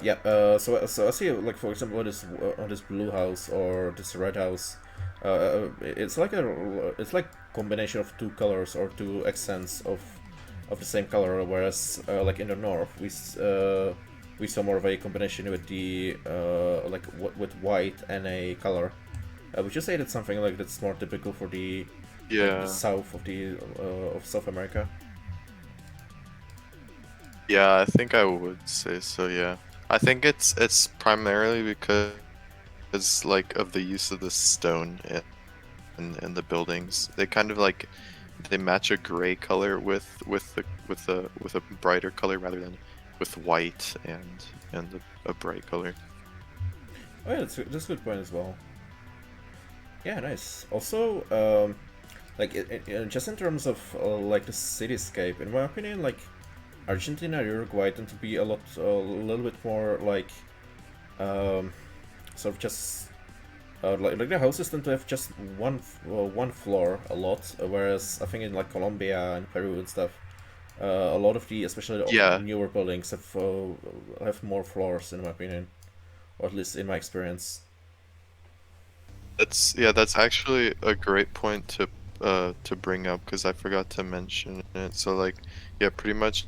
Speaker 1: Yeah. So I see, like for example, on this blue house or this red house. It's like combination of two colors or two accents of the same color. Whereas like in the north, we saw more of a combination with the with white and a color. Would you say that's something like that's more typical for the
Speaker 2: Yeah.
Speaker 1: south of South America?
Speaker 2: Yeah, I think I would say so, yeah. I think it's primarily because like of the use of the stone in the buildings. They kind of like they match a gray color with a brighter color rather than with white and a bright color.
Speaker 1: Oh yeah, that's a good point as well. Yeah, nice. Also, like just in terms of like the cityscape, in my opinion, like Argentina, Uruguay tend to be a little bit more like um, sort of just like the houses tend to have just one floor a lot, whereas I think in like Colombia and Peru and stuff, a lot of the especially the
Speaker 2: Yeah,
Speaker 1: newer buildings have more floors in my opinion, or at least in my experience.
Speaker 2: that's actually a great point to bring up because I forgot to mention it. So like yeah, pretty much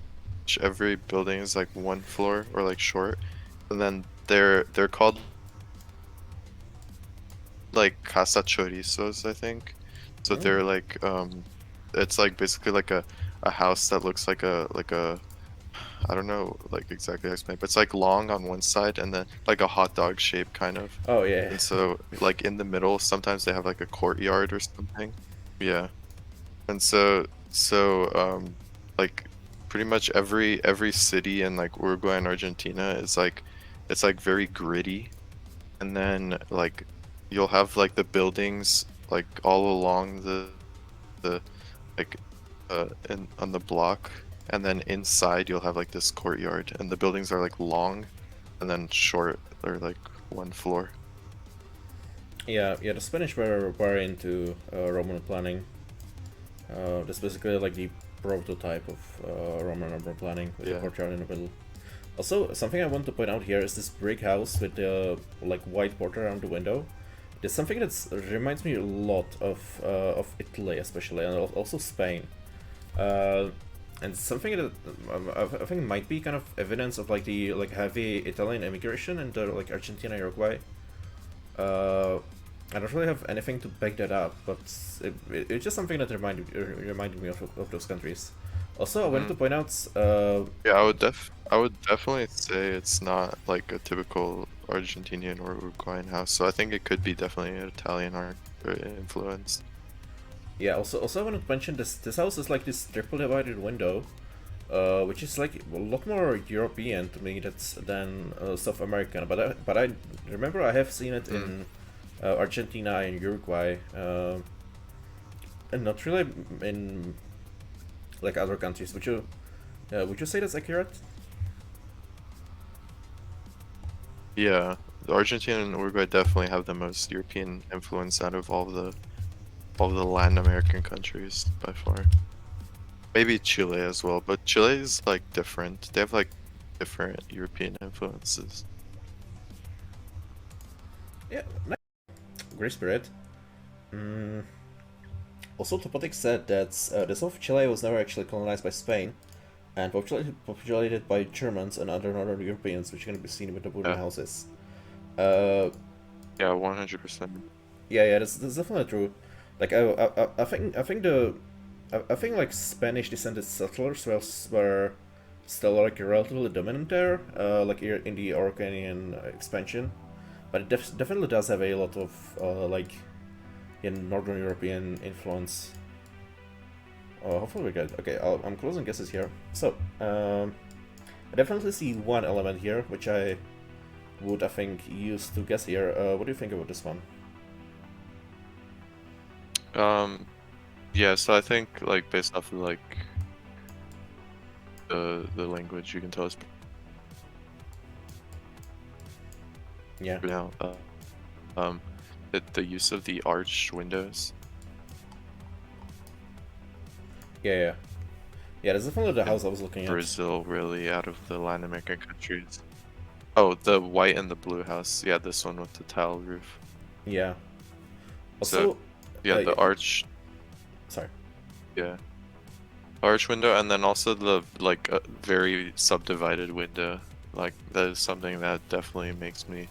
Speaker 2: every building is like one floor or like short, and then they're called like casa chorizos, I think. So
Speaker 1: Mm.
Speaker 2: they're like it's like basically like a house that looks like a I don't know like exactly how to explain, but it's like long on one side and then like a hot dog shape kind of.
Speaker 1: Oh yeah.
Speaker 2: And so like in the middle sometimes they have like a courtyard or something. Yeah. And so like pretty much every city in like Uruguay and Argentina is like it's like very gritty, and then like you'll have like the buildings like all along the like in on the block, and then inside you'll have like this courtyard, and the buildings are like long and then short or like one floor.
Speaker 1: Yeah, yeah. The Spanish were into Roman planning. That's basically like the prototype of Roman urban planning with the
Speaker 2: Yeah.
Speaker 1: courtyard in the middle. Also, something I want to point out here is this brick house with the like white border around the window. There's something that reminds me a lot of Italy, especially, and also Spain. Uh, and something that I think might be kind of evidence of like the like heavy Italian immigration into like Argentina, Uruguay. Uh, I don't really have anything to back that up, but it's just something that reminded me of those countries. Also, I wanted
Speaker 2: Hmm.
Speaker 1: to point out.
Speaker 2: Yeah, I would definitely say it's not like a typical Argentinian or Uruguayan house, so I think it could be definitely an Italian art influence.
Speaker 1: Yeah. Also, I wanted to mention this house is like this triple divided window, which is like a lot more European to me than South American. But I remember I have seen it
Speaker 2: Mm.
Speaker 1: in Argentina and Uruguay, and not really in like other countries. Would you say that's accurate?
Speaker 2: Yeah, the Argentina and Uruguay definitely have the most European influence out of all the Latin American countries by far. Maybe Chile as well, but Chile is like different. They have like different European influences.
Speaker 1: Yeah. Nice. Great spirit. Mm. Also, Topotic said that the south of Chile was never actually colonized by Spain, and populated by Germans and other Northern Europeans, which can be seen with the wooden
Speaker 2: Yeah,
Speaker 1: houses. Uh,
Speaker 2: yeah, 100%.
Speaker 1: yeah, that's definitely true. Like I think like Spanish descended settlers were still like relatively dominant there, like in the Araucanian expansion, but it definitely does have a lot of like in Northern European influence. Hopefully we get okay. I'm closing guesses here. So I definitely see one element here, which I think use to guess here. What do you think about this one?
Speaker 2: Um, yeah, so I think like based off of like the language, you can tell us
Speaker 1: Yeah,
Speaker 2: now um the use of the arched windows.
Speaker 1: yeah, yeah. Yeah, that's definitely the
Speaker 2: in
Speaker 1: house I was looking at.
Speaker 2: Brazil, really, out of the Latin American countries. Oh, the white and the blue house. Yeah, this one with the tile roof.
Speaker 1: Yeah.
Speaker 2: So,
Speaker 1: Also,
Speaker 2: yeah,
Speaker 1: yeah,
Speaker 2: the arch,
Speaker 1: sorry.
Speaker 2: yeah, arch window, and then also the like very subdivided window. Like that is something that definitely makes me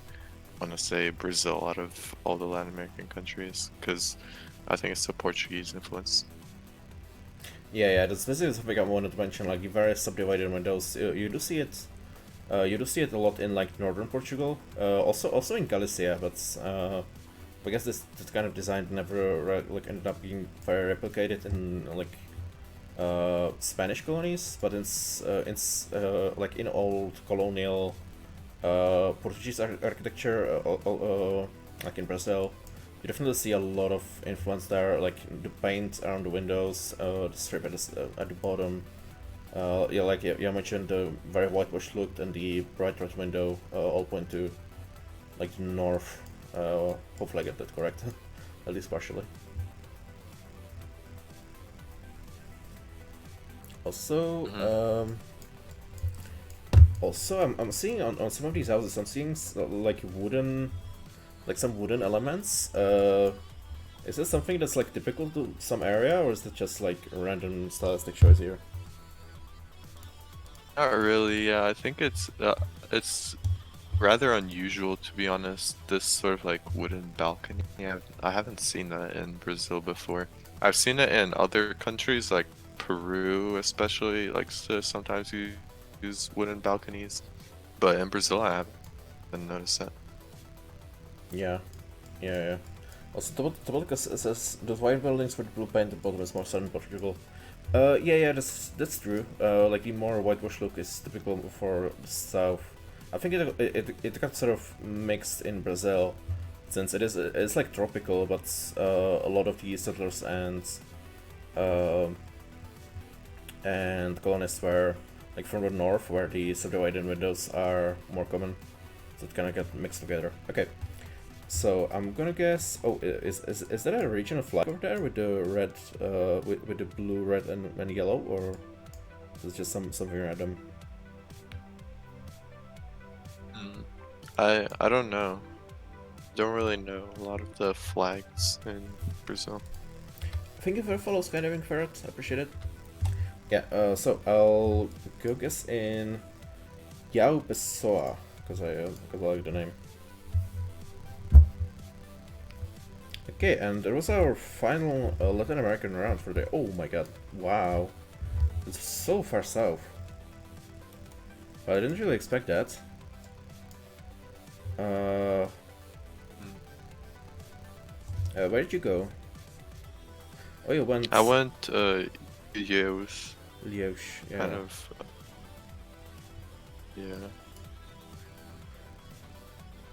Speaker 2: want to say Brazil out of all the Latin American countries, because I think it's the Portuguese influence.
Speaker 1: Yeah, this is something I wanted to mention. Like the various subdivided windows, you do see it. You do see it a lot in like northern Portugal. Also in Galicia, but I guess this kind of design never like ended up being very replicated in like Spanish colonies, but like in old colonial Portuguese architecture, like in Brazil, you definitely see a lot of influence there, like the paint around the windows, the strip at the bottom. Yeah, like you mentioned, the very whitewashed look and the bright red window all point to like the north. Hopefully, I get that correct, at least partially. Also,
Speaker 2: Hmm.
Speaker 1: I'm seeing on some of these houses, I'm seeing like like some wooden elements. Is this something that's like typical to some area, or is it just like a random stylistic choice here?
Speaker 2: Not really. Yeah, I think it's rather unusual, to be honest. This sort of like wooden balcony. Yeah, I haven't seen that in Brazil before. I've seen it in other countries like Peru, especially likes to sometimes use wooden balconies, but in Brazil I haven't noticed that.
Speaker 1: Yeah, yeah. Also, Tabata says those white buildings with blue paint at the bottom is more southern Portugal. Yeah, that's true. Like the more whitewash look is typical for the south. I think it got sort of mixed in Brazil, since it's like tropical, but a lot of the settlers uh, and colonists were like from the north, where the subdivided windows are more common. So it kind of got mixed together. Okay, so I'm gonna guess. Oh, is that a regional flag over there with the red, with the blue, red, and yellow, or is it just something random?
Speaker 2: Mm. I don't know. Don't really know a lot of the flags in Brazil.
Speaker 1: Thank you for the follow, Skydiving Ferret. I appreciate it. Yeah. So I'll go guess in Yao Pessoa because I like the name. Okay, and there was our final Latin American round for the. Oh my god! Wow, it's so far south. I didn't really expect that. Uh,
Speaker 2: Mm.
Speaker 1: where did you go? Oh, you
Speaker 2: I
Speaker 1: went
Speaker 2: went Yeos,
Speaker 1: Liège.
Speaker 2: kind
Speaker 1: Yeah,
Speaker 2: of yeah.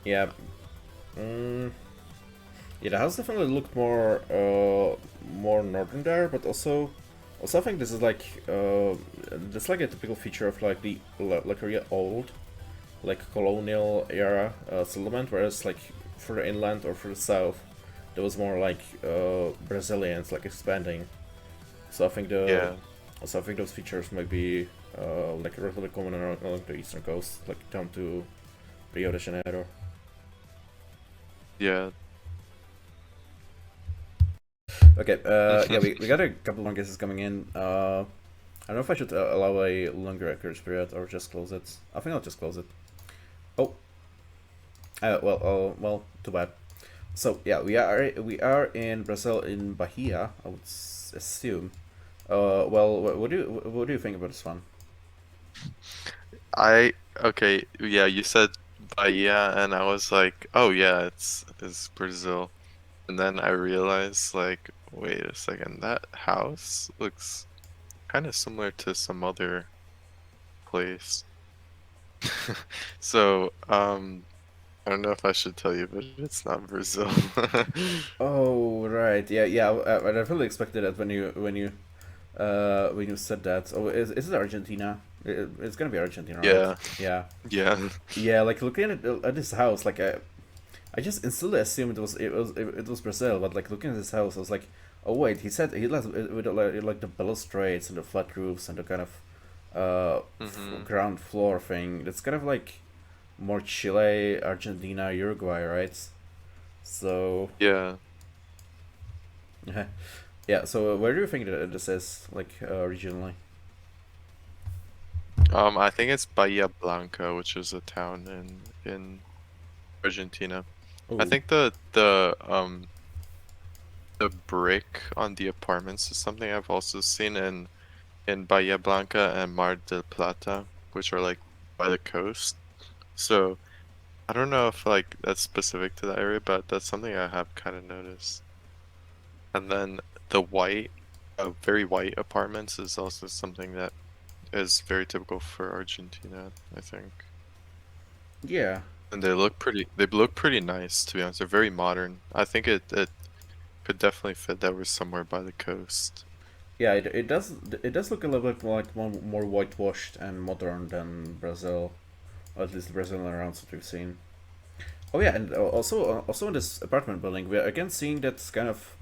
Speaker 1: yeah. Mm, yeah, the house definitely looked more northern there, but also I think this is like this like a typical feature of like the like a real old like colonial era settlement, whereas like for the inland or for the south, there was more like Brazilians like expanding. So I think the
Speaker 2: Yeah,
Speaker 1: so I think those features might be like relatively common along the eastern coast, like down to Rio de Janeiro.
Speaker 2: yeah.
Speaker 1: Okay, yeah, we got a couple more guesses coming in. I don't know if I should allow a longer accuracy period or just close it. I think I'll just close it. Oh, well, too bad. So yeah, we are in Brazil in Bahia. I would assume. Well, what do you think about this one?
Speaker 2: Okay, yeah, you said Bahia and I was like, "Oh yeah, it's Brazil." And then I realized like, wait a second, that house looks kind of similar to some other place. So, I don't know if I should tell you, but it's not Brazil.
Speaker 1: Oh right, yeah. I really expected that when you said that. Oh, is it Argentina? It's gonna be Argentina, right?
Speaker 2: Yeah,
Speaker 1: Yeah,
Speaker 2: yeah.
Speaker 1: yeah. Like looking at this house, like I just instantly assumed it was Brazil, but like looking at this house, I was like, Oh wait, he said he likes with like the balustrades and the flat roofs and the kind of
Speaker 2: Mm-hmm.
Speaker 1: ground floor thing. That's kind of like more Chile, Argentina, Uruguay, right? So
Speaker 2: Yeah.
Speaker 1: yeah. So where do you think that this is like regionally?
Speaker 2: I think it's Bahia Blanca, which is a town in Argentina. I
Speaker 1: Oh
Speaker 2: think the brick on the apartments is something I've also seen in Bahia Blanca and Mar del Plata, which are like by the coast. So I don't know if like that's specific to that area, but that's something I have kind of noticed. And then the very white apartments is also something that is very typical for Argentina, I think.
Speaker 1: yeah,
Speaker 2: And they look pretty nice, to be honest. They're very modern. I think it could definitely fit that we're somewhere by the coast.
Speaker 1: yeah. It does look a little bit like more whitewashed and modern than Brazil, or at least the Brazilian arounds that we've seen. Oh yeah, and also in this apartment building, we're again seeing this kind of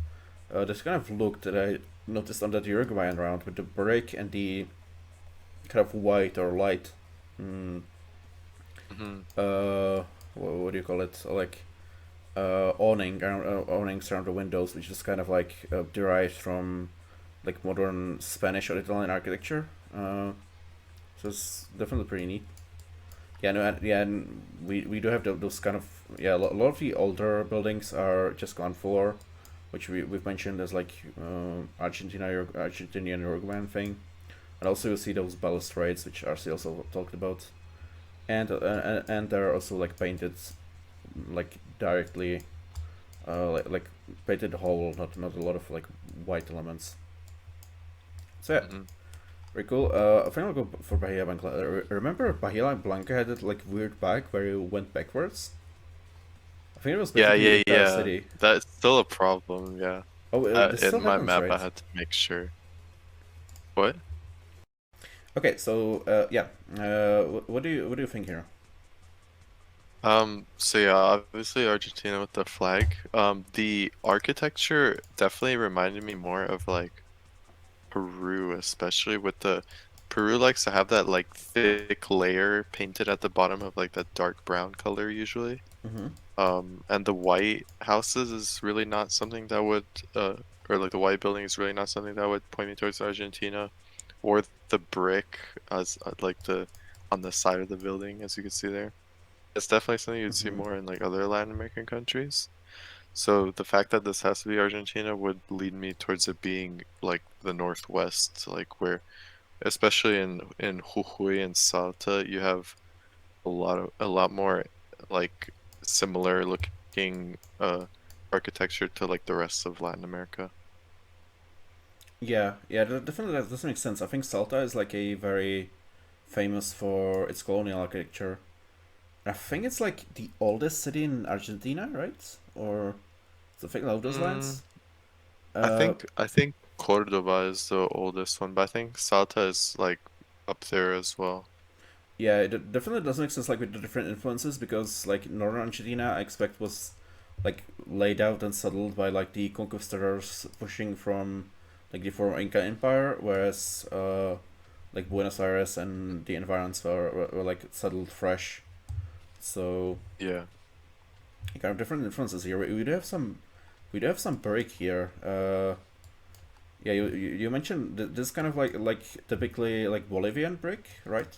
Speaker 1: look that I noticed on that Uruguayan round with the brick and the kind of white or light, mm,
Speaker 2: Hmm.
Speaker 1: what do you call it? Like awnings around the windows, which is kind of like derived from like modern Spanish or Italian architecture. So it's definitely pretty neat. Yeah, no, and we do have those kind of yeah. A lot of the older buildings are just ground floor, which we've mentioned as like Argentinian Uruguayan thing, and also you see those balustrades, which RC also talked about, and they're also like painted like directly, like painted whole, not a lot of like white elements. So yeah,
Speaker 2: Hmm.
Speaker 1: very cool. I think I'll go for Bahia Blanca. Remember Bahia Blanca had that like weird bag where you went backwards? I think it was
Speaker 2: Yeah,
Speaker 1: basically the
Speaker 2: yeah,
Speaker 1: entire
Speaker 2: yeah.
Speaker 1: city.
Speaker 2: That's still a problem, yeah.
Speaker 1: Oh, this still
Speaker 2: In my
Speaker 1: happens,
Speaker 2: map, I
Speaker 1: right?
Speaker 2: had to make sure. What?
Speaker 1: Okay, so yeah, what do you think here?
Speaker 2: So yeah, obviously Argentina with the flag. The architecture definitely reminded me more of like Peru, especially with the Peru likes to have that like thick layer painted at the bottom of like that dark brown color usually.
Speaker 1: Mm-hmm.
Speaker 2: And the white houses is really not something that would uh or like the white building is really not something that would point me towards Argentina, or the brick as like the on the side of the building as you can see there. It's definitely something you'd see
Speaker 1: Mm-hmm.
Speaker 2: more in like other Latin American countries. So the fact that this has to be Argentina would lead me towards it being like the Northwest, like where, especially in Jujuy and Salta, you have a lot more like similar looking architecture to like the rest of Latin America.
Speaker 1: Yeah, yeah, definitely that does make sense. I think Salta is like a very famous for its colonial architecture. I think it's like the oldest city in Argentina, right? Or something along those
Speaker 2: Mm,
Speaker 1: lines. Uh,
Speaker 2: I think Cordoba is the oldest one, but I think Salta is like up there as well.
Speaker 1: yeah, it definitely does make sense like with the different influences because like northern Argentina, I expect was like laid out and settled by like the conquistadors pushing from like the former Inca Empire, whereas like Buenos Aires and the environs were like settled fresh. So
Speaker 2: Yeah.
Speaker 1: kind of different influences here. We do have some break here. Yeah, you mentioned this kind of like typically like Bolivian brick, right?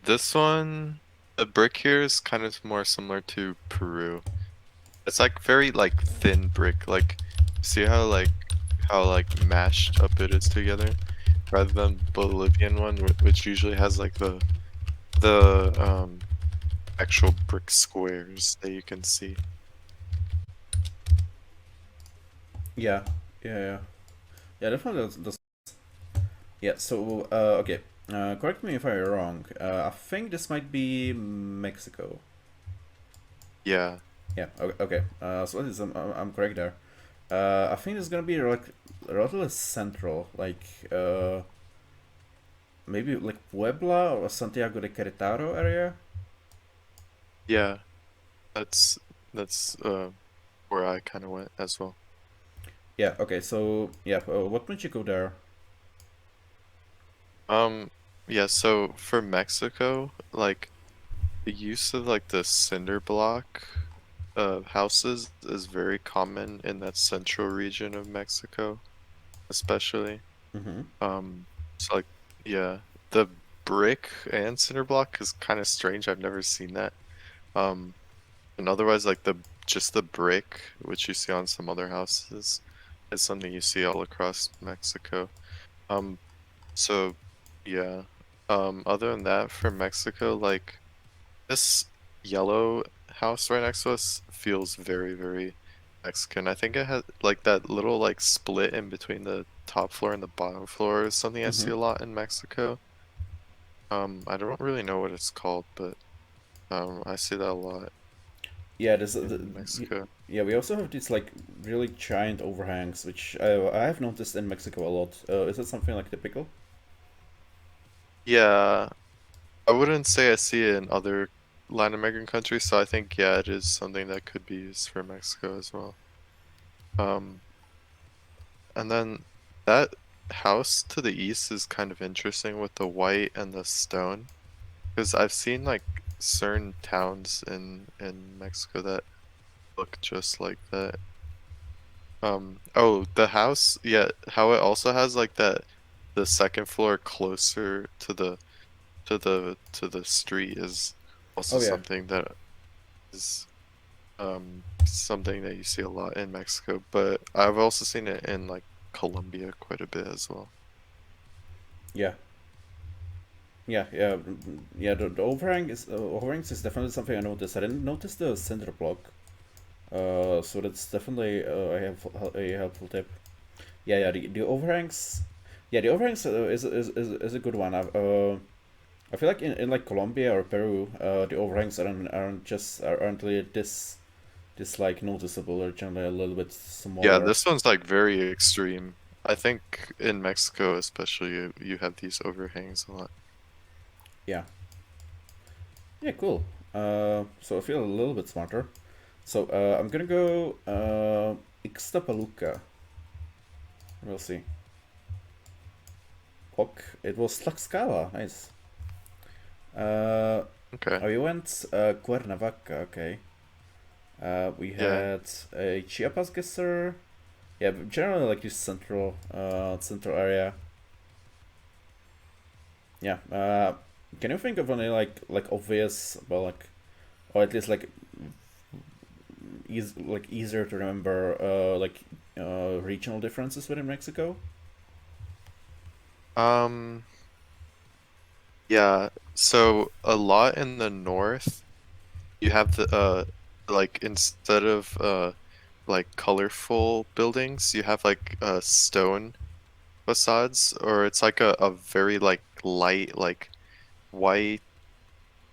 Speaker 2: This one, the brick here is kind of more similar to Peru. It's like very like thin brick. Like, see how like mashed up it is together, rather than Bolivian one, which usually has like the actual brick squares that you can see.
Speaker 1: Yeah, yeah. Yeah, definitely does. Yeah, so, okay. Correct me if I'm wrong. I think this might be Mexico.
Speaker 2: Yeah,
Speaker 1: Yeah, okay. So I'm correct there. I think it's gonna be like relatively central, like maybe like Puebla or Santiago de Querétaro area.
Speaker 2: yeah. That's that's where I kind of went as well.
Speaker 1: Yeah. Okay. So yeah, what made you go there?
Speaker 2: Um, yeah, so for Mexico, like the use of like the cinder block houses is very common in that central region of Mexico, especially.
Speaker 1: Mm-hmm.
Speaker 2: Um, so like yeah, the brick and cinder block is kind of strange. I've never seen that. Um, and otherwise like the just the brick, which you see on some other houses, is something you see all across Mexico. Um, so yeah. Other than that, for Mexico, like this yellow house right next to us feels very, very Mexican. I think it has like that little like split in between the top floor and the bottom floor is something I
Speaker 1: Mm-hmm.
Speaker 2: see a lot in Mexico. I don't really know what it's called, but I see that a lot
Speaker 1: Yeah.
Speaker 2: in Mexico.
Speaker 1: Yeah. We also have these like really giant overhangs, which I have noticed in Mexico a lot. Is it something like typical?
Speaker 2: Yeah, I wouldn't say I see it in other Latin American countries, so I think yeah, it is something that could be used for Mexico as well. Um, and then that house to the east is kind of interesting with the white and the stone, because I've seen like certain towns in Mexico that look just like that. Oh, the house, yeah, how it also has like that the second floor closer to the street is also
Speaker 1: Oh yeah.
Speaker 2: something that is something that you see a lot in Mexico, but I've also seen it in like Colombia quite a bit as well.
Speaker 1: Yeah. Yeah. Yeah. Yeah. The overhangs is definitely something I noticed. I didn't notice the cinder block. So that's definitely a helpful tip. Yeah, yeah. The overhangs, yeah, the overhangs is a good one. I feel like in like Colombia or Peru, the overhangs aren't really this like noticeable. They're generally a little bit
Speaker 2: Yeah,
Speaker 1: smaller.
Speaker 2: this one's like very extreme. I think in Mexico especially you have these overhangs a lot.
Speaker 1: Yeah, yeah, cool. So I feel a little bit smarter. So I'm gonna go Ixtapaluca. We'll see. Ok, it was Tlaxcala. Nice. Uh,
Speaker 2: Okay.
Speaker 1: oh, you went Cuernavaca. Okay. We
Speaker 2: Yeah.
Speaker 1: had a Chiapas Geoguessr. Yeah, but generally like this central area. Yeah. Can you think of any like obvious, but like, or at least like easier to remember regional differences within Mexico?
Speaker 2: Um, yeah. So a lot in the north, you have the like instead of like colorful buildings, you have like stone facades, or it's like a very like light like white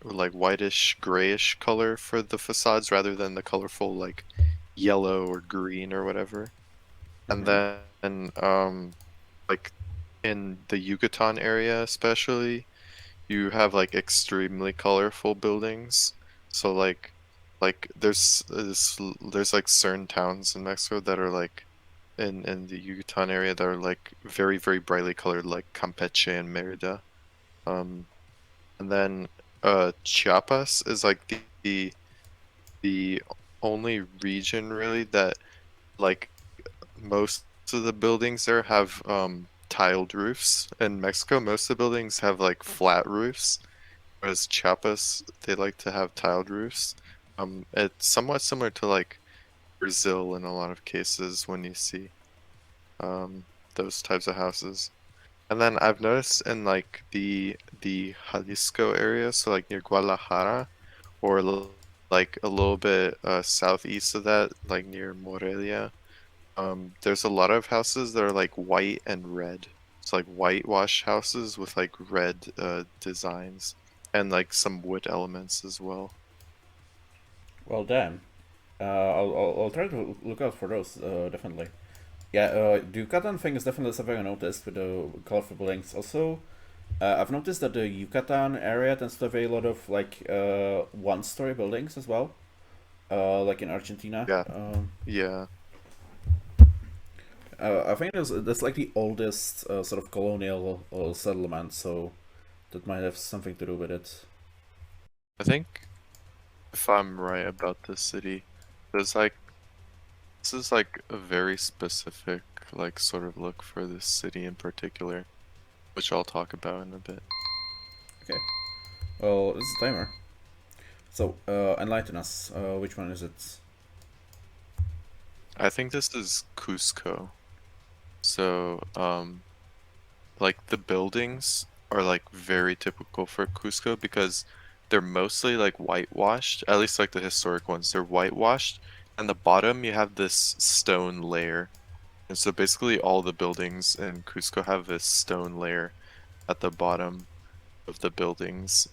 Speaker 2: like whitish grayish color for the facades rather than the colorful like yellow or green or whatever. And
Speaker 1: Mm-hmm.
Speaker 2: then like in the Yucatan area especially, you have like extremely colorful buildings. So like there's like certain towns in Mexico that are like in the Yucatan area that are like very very brightly colored like Campeche and Merida. Um and then Chiapas is like the only region really that like most of the buildings there have tiled roofs. In Mexico, most of the buildings have like flat roofs, whereas Chiapas they like to have tiled roofs. It's somewhat similar to like Brazil in a lot of cases when you see um those types of houses. And then I've noticed in like the Jalisco area, so like near Guadalajara, or like a little bit southeast of that, like near Morelia. There's a lot of houses that are like white and red. It's like whitewash houses with like red designs and like some wood elements as well.
Speaker 1: Well, damn. I'll try to look out for those. Definitely. Yeah. The Yucatan thing is definitely something I noticed with the colorful buildings. Also, I've noticed that the Yucatan area tends to have a lot of like one-story buildings as well. Like in Argentina.
Speaker 2: Yeah, yeah.
Speaker 1: I think that's like the oldest sort of colonial settlement, so that might have something to do with it.
Speaker 2: I think if I'm right about this city, there's like this is like a very specific like sort of look for this city in particular, which I'll talk about in a bit.
Speaker 1: Okay. Well, this is a timer. So, enlighten us. Which one is it?
Speaker 2: I think this is Cusco. So, like the buildings are like very typical for Cusco because they're mostly like whitewashed, at least like the historic ones. They're whitewashed, and the bottom you have this stone layer. And so basically all the buildings in Cusco have this stone layer at the bottom of the buildings,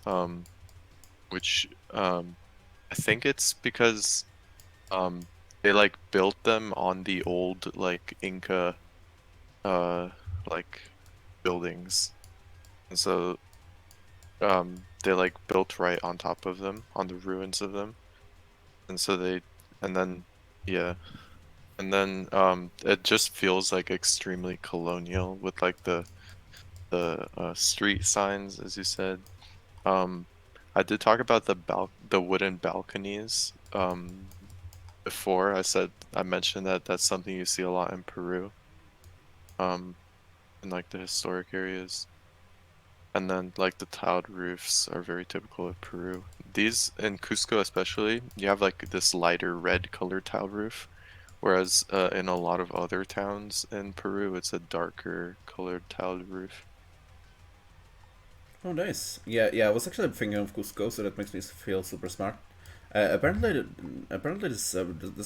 Speaker 2: which I think it's because um they like built them on the old like Inca uh like buildings. And so they like built right on top of them, on the ruins of them. And so they and then yeah. And then it just feels like extremely colonial with like the street signs, as you said. Um, I did talk about the wooden balconies before. I mentioned that that's something you see a lot in Peru, um, in like the historic areas. And then like the tiled roofs are very typical of Peru. These in Cusco especially, you have like this lighter red colored tile roof, whereas in a lot of other towns in Peru, it's a darker colored tiled roof.
Speaker 1: Oh, nice. Yeah. I was actually thinking of Cusco, so that makes me feel super smart. Apparently this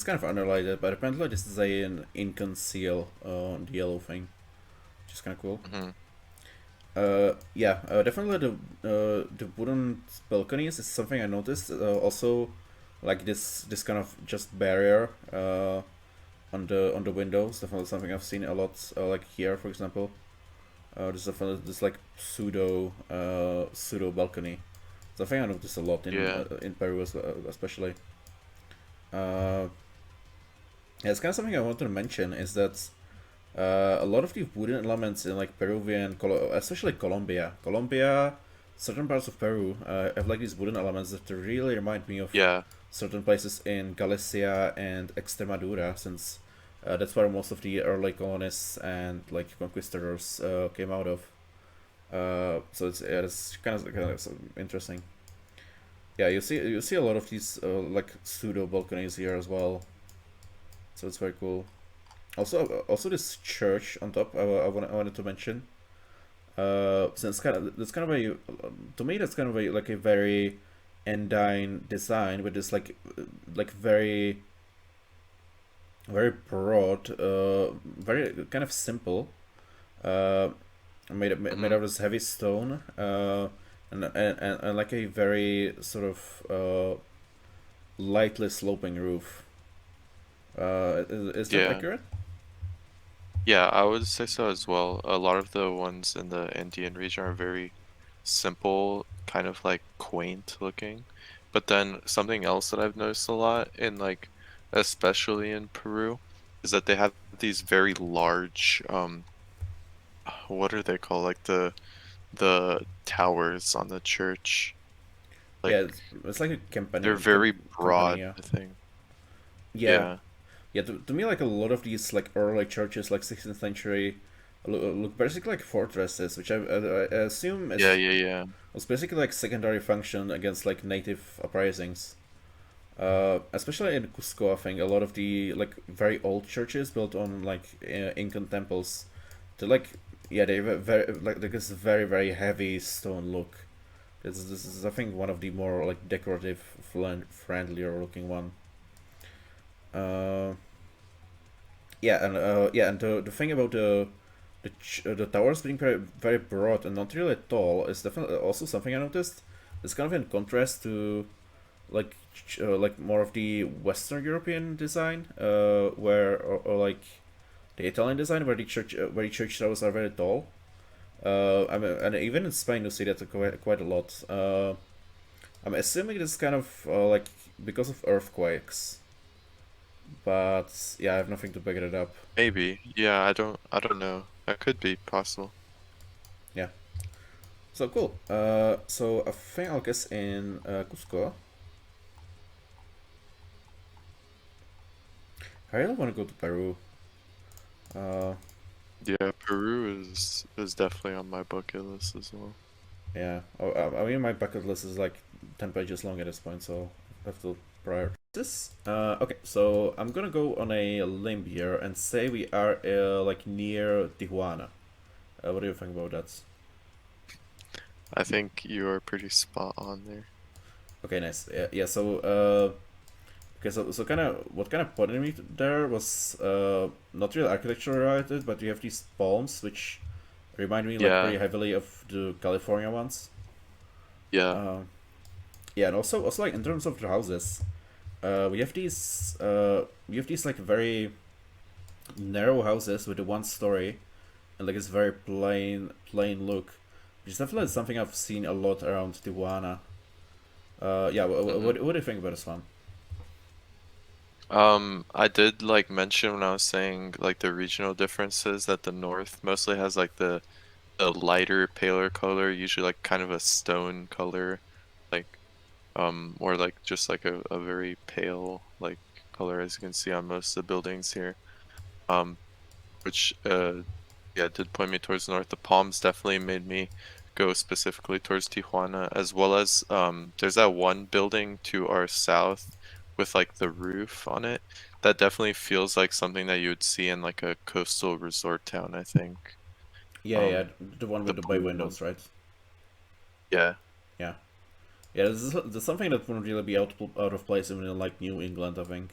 Speaker 1: kind of unrelated, but apparently this is an Incan seal on the yellow thing, which is kind of cool.
Speaker 2: Hmm.
Speaker 1: Yeah, definitely the wooden balconies is something I noticed. Also, like this kind of just barrier on the windows. Definitely something I've seen a lot. Like here, for example, there's definitely this like pseudo balcony. Something I noticed a lot
Speaker 2: Yeah.
Speaker 1: in Peru, especially. Uh, yeah, it's kind of something I wanted to mention is that a lot of the wooden elements in like Peruvian, especially Colombia, certain parts of Peru have like these wooden elements that really remind me of
Speaker 2: Yeah.
Speaker 1: certain places in Galicia and Extremadura, since that's where most of the early colonists and like conquistadors came out of. So it's kind of interesting. Yeah, you see a lot of these like pseudo balconies here as well, so it's very cool. Also this church on top I wanted to mention. Since kind of that's kind of a to me that's kind of a like a very Andine design with this like very broad, very kind of simple, uh, made
Speaker 2: Hmm.
Speaker 1: out of this heavy stone, and like a very sort of lightly sloping roof. Is that
Speaker 2: Yeah.
Speaker 1: accurate?
Speaker 2: Yeah, I would say so as well. A lot of the ones in the Andean region are very simple, kind of like quaint looking. But then something else that I've noticed a lot in like, especially in Peru, is that they have these very large, what are they called? Like the towers on the church.
Speaker 1: Yeah,
Speaker 2: Like
Speaker 1: it's like a
Speaker 2: they're very broad,
Speaker 1: campanilla.
Speaker 2: I think.
Speaker 1: Yeah,
Speaker 2: Yeah.
Speaker 1: yeah. To me, like a lot of these like early churches, like 16th century, look basically like fortresses, which I assume
Speaker 2: Yeah,
Speaker 1: is
Speaker 2: yeah, yeah.
Speaker 1: was basically like secondary function against like native uprisings. Especially in Cusco, I think a lot of the like very old churches built on like Incan temples, they like yeah they have a very like this very heavy stone look. This is I think one of the more like decorative, friendlier looking one. Uh, yeah, and the thing about the towers being very broad and not really tall is definitely also something I noticed. It's kind of in contrast to like more of the Western European design, where or like the Italian design where the church towers are very tall. I mean, and even in Spain you see that quite a lot. I'm assuming this is kind of like because of earthquakes. but yeah, I have nothing to back it up.
Speaker 2: Maybe. Yeah, I don't know. That could be possible.
Speaker 1: Yeah. So cool. So I think I'll guess in Cusco. I really want to go to Peru. Uh,
Speaker 2: Yeah, Peru is definitely on my bucket list as well.
Speaker 1: yeah. Oh, I mean, my bucket list is like 10 pages long at this point, so I have to prioritize this. Okay, so I'm gonna go on a limb here and say we are like near Tijuana. What do you think about that?
Speaker 2: I think you are pretty spot on there.
Speaker 1: Okay, nice. Yeah, yeah. So, okay, so kind of what kind of pointed me there was not really architecture related, but you have these palms which remind me like very
Speaker 2: Yeah,
Speaker 1: heavily of the California ones.
Speaker 2: yeah.
Speaker 1: Uh, yeah, and also like in terms of the houses, we have these like very narrow houses with a one story and like it's very plain look, which is definitely something I've seen a lot around Tijuana. Yeah,
Speaker 2: hmm
Speaker 1: what do you think about this one?
Speaker 2: I did like mention when I was saying like the regional differences that the north mostly has like the lighter, paler color, usually like kind of a stone color, like or like just like a very pale like color as you can see on most of the buildings here. Um, which yeah did point me towards the north. The palms definitely made me go specifically towards Tijuana, as well as there's that one building to our south with like the roof on it that definitely feels like something that you would see in like a coastal resort town, I think.
Speaker 1: Yeah, yeah,
Speaker 2: Um,
Speaker 1: the one
Speaker 2: the
Speaker 1: with the bay
Speaker 2: blue one.
Speaker 1: windows, right?
Speaker 2: Yeah.
Speaker 1: Yeah, yeah. This is something that wouldn't really be out of place even in like New England, I think.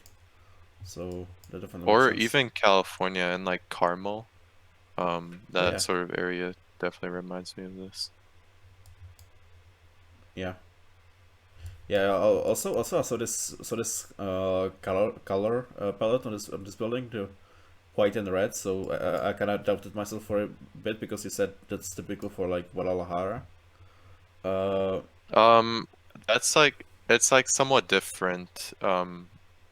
Speaker 1: So that definitely makes
Speaker 2: Or
Speaker 1: sense.
Speaker 2: even California and like Carmel.
Speaker 1: Oh
Speaker 2: That
Speaker 1: yeah,
Speaker 2: sort of area definitely reminds me of this.
Speaker 1: yeah, yeah. Also, I saw this color palette on this building, the white and red. So I kind of doubted myself for a bit because you said that's typical for like Guadalajara. Uh,
Speaker 2: Um, that's like it's like somewhat different.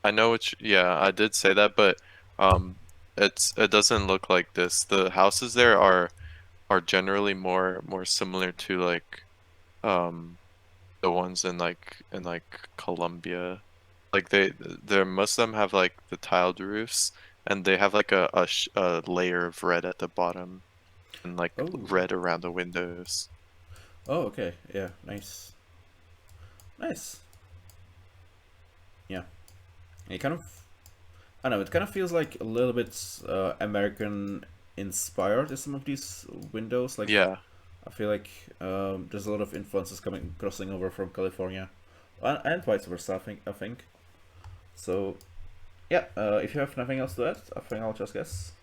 Speaker 2: I know which yeah, I did say that, but it doesn't look like this. The houses there are generally more similar to like um the ones in like Colombia. Like they're most of them have like the tiled roofs and they have like a layer of red at the bottom and like
Speaker 1: oh,
Speaker 2: red around the windows.
Speaker 1: oh, okay, yeah, nice, nice. Yeah, it kind of I don't know. It kind of feels like a little bit American inspired in some of these windows. Like
Speaker 2: Yeah.
Speaker 1: I feel like there's a lot of influences coming crossing over from California, and vice versa. I think. So yeah. If you have nothing else to add, I think I'll just guess.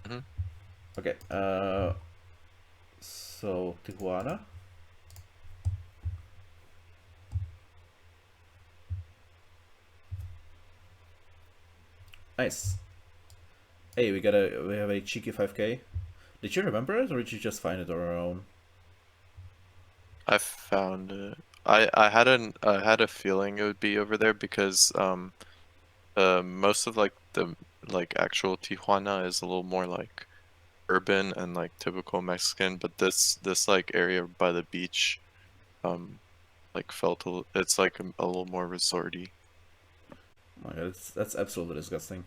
Speaker 2: Mhm.
Speaker 1: Okay. So Tijuana. Nice. Hey, we have a cheeky 5K. Did you remember it, or did you just find it on your own?
Speaker 2: I found it. I had a feeling it would be over there because most of like the like actual Tijuana is a little more like urban and like typical Mexican, but this like area by the beach um like it's like a little more resorty.
Speaker 1: Oh my God, that's absolutely disgusting.